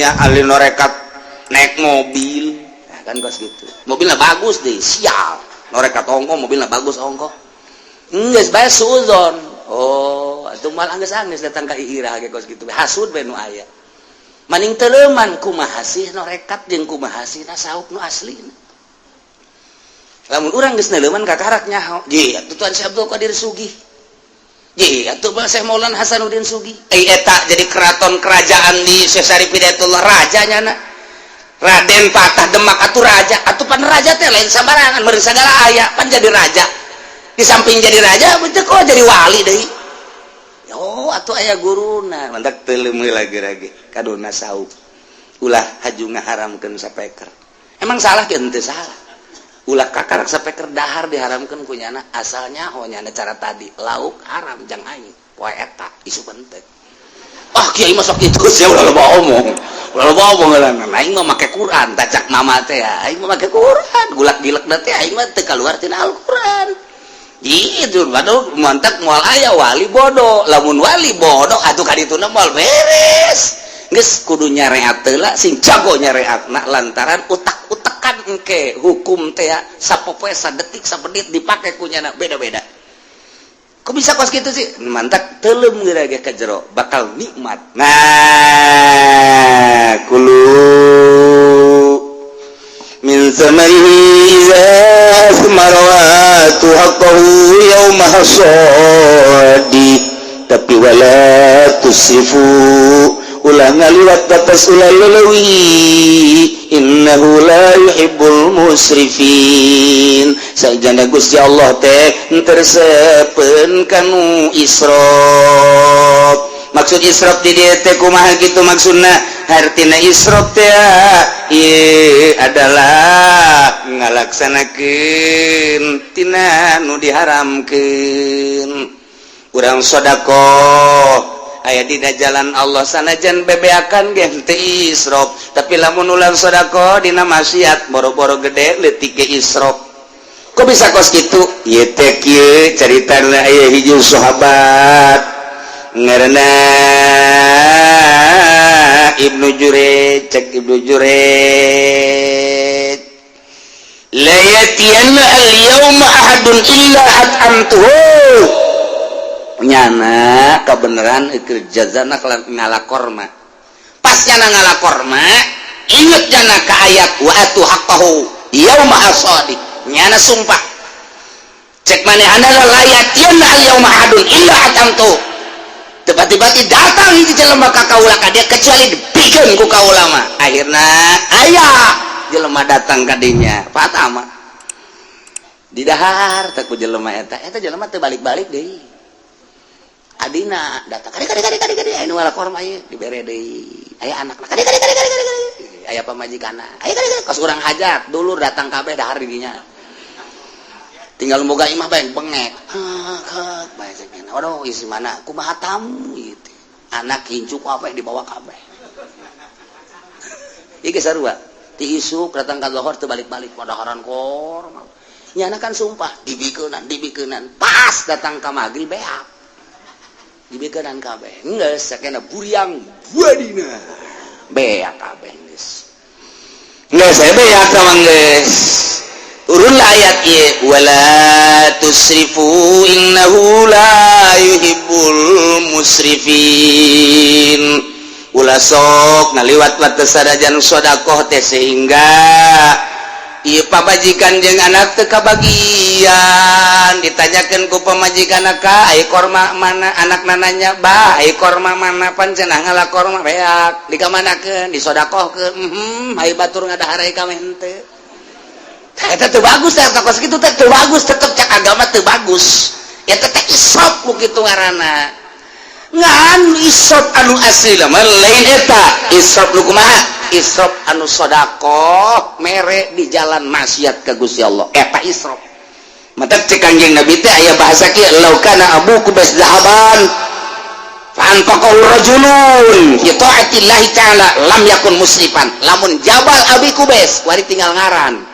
nya ahli norekat naik mobil kan kos gitu. Mobilnya bagus deh, sial. Norek katongko mobilnya bagus ongko. Geus bae suzon. Oh, atuh mal anggeus-anggeus datang ka Ira ge kos gitu. Hasud bae nu aya. Maning teu leuman kumaha sih norekat jeung kumaha sih sauk nu aslina. Lamun urang geus neuleuman ka karak nyaho. Ji, atuh Tuan Syekh Abdul Qadir Sugih. Ji, atuh Syekh Maulana Hasanuddin Sugih. Eta jadi keraton kerajaan di Syekh Syarif Hidayatullah rajanya na. Raden Patah Demak atuh raja, atuh pan raja teh lain sambarangan, meureun sagala aya pan jadi raja. Di samping jadi raja, betul kok jadi wali deui. Oh, atuh aya guruna, mantak teu leumeul lagi kadona sauk. Ulah haju ngaharamkeun sapeker. Emang salah ke henteu salah. Ulah kakarak sapeker dahar diharamkeun ku nyana, asalnya nyana cara tadi, lauk haram jang aing. Poe eta isu penting. Ah, kiai mah sok kitu sia ulah loba omong. Ulah loba omong ngaranna. Aing mah make Quran, tacak mama teh ya. Aing mah make Quran, gulak-gilek teh aing mah teu kaluar tina Al-Qur'an. Itu baru mantap moal aya wali bodoh, lamun wali bodoh atuh kadituna moal beres. Geus kudu nyareat heula sing jago nyareatna lantaran utak-utakan engke hukum teh sapopoe sadetik sapenit dipake ku nyana beda-beda. Kok bisa kos gitu sih? Mantap teuleum geura ge ka jero bakal nikmat. Nah, kulu min samarihi iza asmaratu haqqahu yawma hasadi tapi wala tusifu ulah ngaliwat batas ulah lelewi innahu la yuhibbul musrifin sajana Gusti Allah teh tersepen kanu israf. Maksud israf di dieu teh kumaha kitu maksudna? Artina israf teh adalah ngalaksanakeun tina nu diharamkeun. Urang sedekah aya dina jalan Allah sanajan bebeakan ge teu israf, tapi lamun ulang sedekah dina maksiat boro-boro gede leutik ge israf. Kok bisa kos kitu? Ieu teh kieu caritana aya hiji sahabat ngaranna Ibnu Jurej, cek Ibnu Jurej. La yatiyanna al-yawma ahadun illa at'amtuhu. Nyana kebenaran ikir jazana ngalakorma. Pas nyana ngalakorma, inget nyana ka ayat wa atu haqqahu yauma hasadi. Nyana sumpah. Cek manehana la yatiyanna al-yawma ahadun illa at'amtuhu. Tiba-tiba datang di jelema ka kaula ka dia kecuali dipikeun ku kaula mah. Akhirna aya jelema datang ka dinya. Fatama. Di dahar teh ku jelema eta jelema teu balik-balik deui. Adina datang kadi anu ngalakor mah ieu dibere deui. Aya anakna kadi. Aya pamajikanna. Aya kadi kos urang hajat dulur datang kabeh dahar di dinya. Tinggal moga imah bae bengek. Bae cenah. Waduh isi mana kumaha tamu gitu. Anak hincuk apa yang dibawa kabeh. Ieu ge sarua. Ti isuk datang ka lohor teu balik-balik padaharan kor. Nyana kan sumpah dibikeunan. Pas datang ka magrib beak. Dibikeunan kabeh. Geus sakena buriang buadina. Beak kabeh geus. Geus beak mah geus. Urun ayat ieu wala tusrifu innahu la yuhibbul musrifin. Ulah sok ngaliwat batas sadajan sedekah teh sehingga ieu pamajikan jeung anak teu kabagian. Ditanyakeun ku pamajikan ka ai korma mana anak nananya bah ai korma mana pan cenah ngalakor mah beak dikamanakeun disedekahkeun ai batur ngadaharai ka henteu. Eta teu bagus teh kos kitu teh teu bagus tetep cak agama teu bagus. Eta teh israf ku kitu ngaranna. Ngan israf anu asli mah lain eta. Israf nu kumaha? Israf anu sedekah mere di jalan maksiat ka Gusti Allah. Eta israf. Mantap cek Kanjeng Nabi teh aya bahasa kieu law kana abuku bas zahaban fa anfaqahu rajulun fi taatillahi ta'ala lam yakun musrifan. Lamun jabal abi kubes wari tinggal ngaran.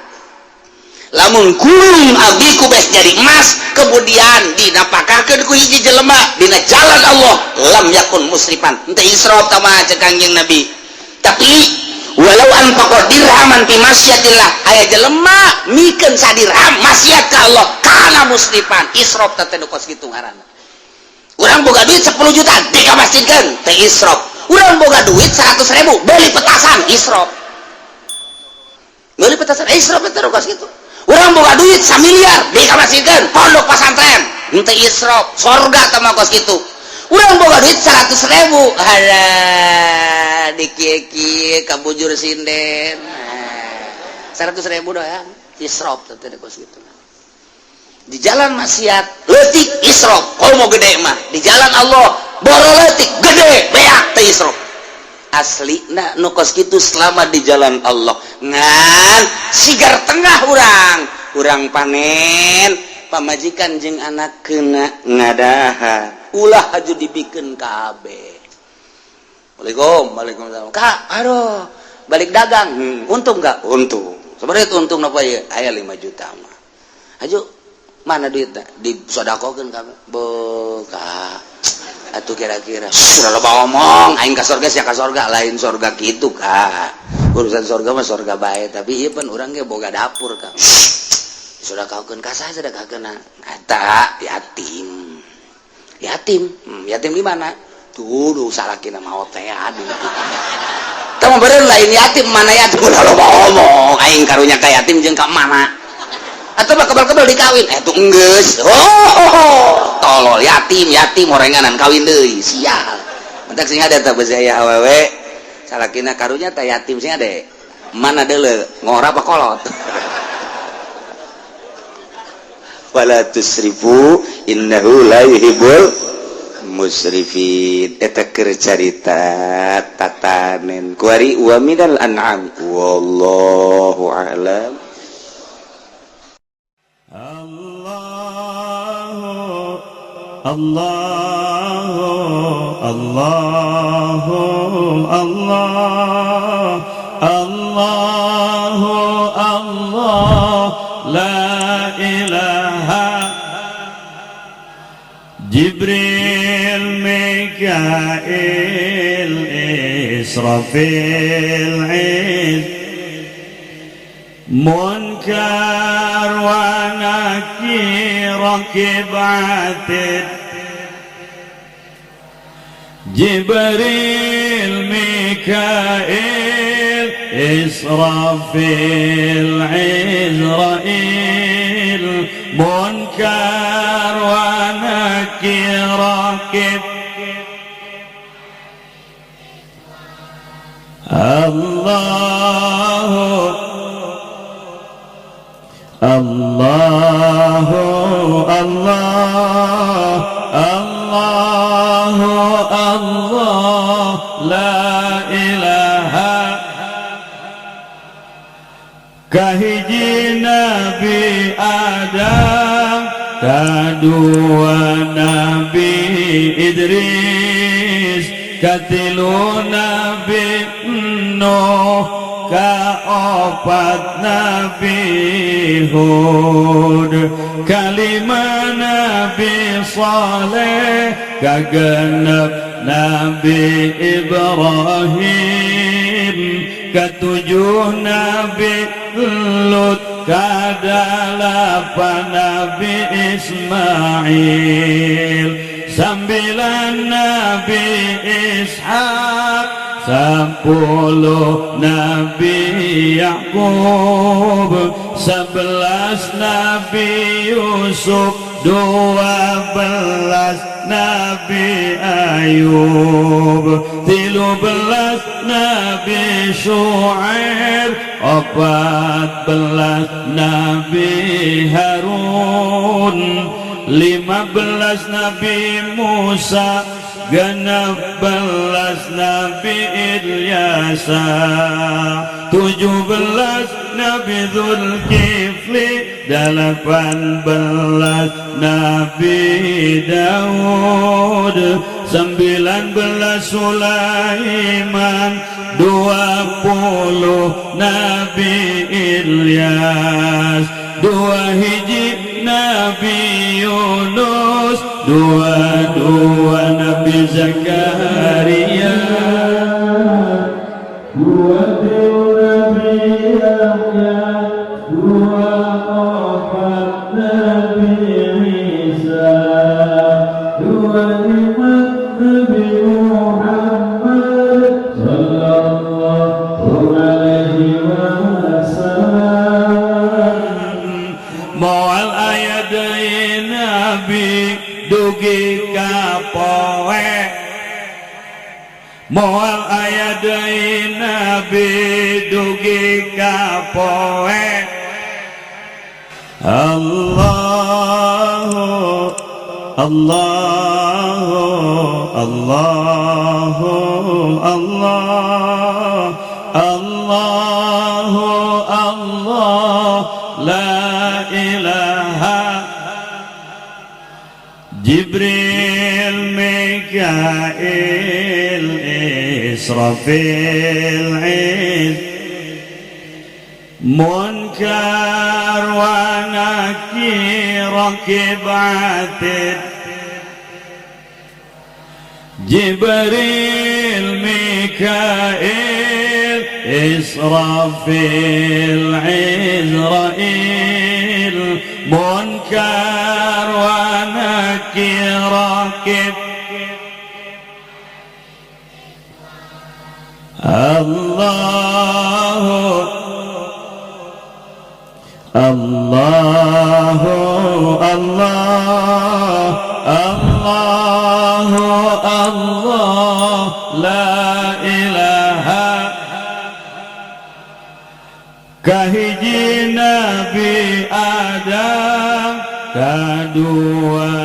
Lamun gulung abi kubes jadi emas kemudian dinapakakeun ku hiji jelema dina jalan Allah lam yakun musrifan. Henteu israf tah mah cek Kanjeng Nabi. Tapi walau anfaqa dirhaman fi masyiatillah aya jelema mikeun sadirham maksiat ka Allah kana musrifan israf teh nu kos kitu ngaranna urang boga duit 10 juta dikamasjidkeun teh israf urang boga duit 100.000 beli petasan israf israf teh nu kos kitu urang boga duit 1 miliar dikamasjidkeun pondok pesantren teh israf sorga teh mah kos kitu urang boga duit 100.000 halah dikieu-kieu ka bujur sinden 100.000 doang israf teh kos kitu di jalan maksiat leutik israf kalau mau gede mah di jalan Allah boro leutik gede beak teh israf aslina nu kos kitu selama di jalan Allah ngan sigar tengah urang panen pamajikan jeung anak kena ngadaha ulah aju dibikeun kabeh. Waalaikumsalam. Kak, aduh, balik dagang. Untung enggak? Untung. Sebenarnya untung napa ya? Aya 5 juta mah. Aju mana duitna? Disodakokeun kabeh. Kak. Atuh kira-kira sudah loba ngomong, aing ka surga sia ka surga, lain surga kitu, Kak. Urusan surga mah surga bae, tapi ieu pan urang ge boga dapur, Kak. Sudah kaukeun ka saha sedekahkeun? Eta yatim. Yatim di mana? Tuh salakina maot teh aduh. Teu beureun lain yatim mana yatim ulah loba ngomong. Aing karunya ka yatim jeung ka mana? Atuh mah kebal-kebal dikawin. Tuh enggeus. Tolol yatim orenganan kawin deui. Sial. Mentak sing ada teh beus aya awewe. Salakina karunya teh yatim sing ade. Mana deuleu? Ngora apa kolot? Wala tusrifu innahu la yuhibbul musrifin. Eta keur carita tatanen kuari wa minal an'am wallahu a'lam. La ilaha Jibril Mikail Israfil Munkar wa Nakir Rakib Atid Jibril Mikail Israfil Izrail Munkar wa Nakir Rakib Allah la ilaha kahiji Nabi Adam kadua Nabi Idris katilu Nabi Nuh kaopat Nabi Hud kalima Nabi Saleh kagenep Nabi Ibrahim ketujuh Nabi Lut kadalapan Nabi Ismail 9 Nabi Ishaq 10 Nabi Yaqub 11 Nabi Yusuf 12 Nabi Ayub 13 Nabi Syuaib 14 Nabi Harun 15 Nabi Musa 16 Nabi Ilyasa 17 Nabi Zulkifli 18 Nabi Daud 19 Sulaiman 20 Nabi Ilyas 2 hiji Nabi Yunus 22 Nabi Zakaria 2 sallallahu alaihi wasallam. Moal aya deui nabi dugi ka poe, moal aya deui nabi dugi ka poe. Allahu Allahu Allahu Allah Allahu Allah la ilaha Jibril Mikail Israfil Munkar wa Nakir Rakib Atid Jibril Mikail Israfil Izrail Munkar wa Nakir Rakib Allahu Allahu Allah Allahu Allah la ilaha kahiji Nabi Adam kadua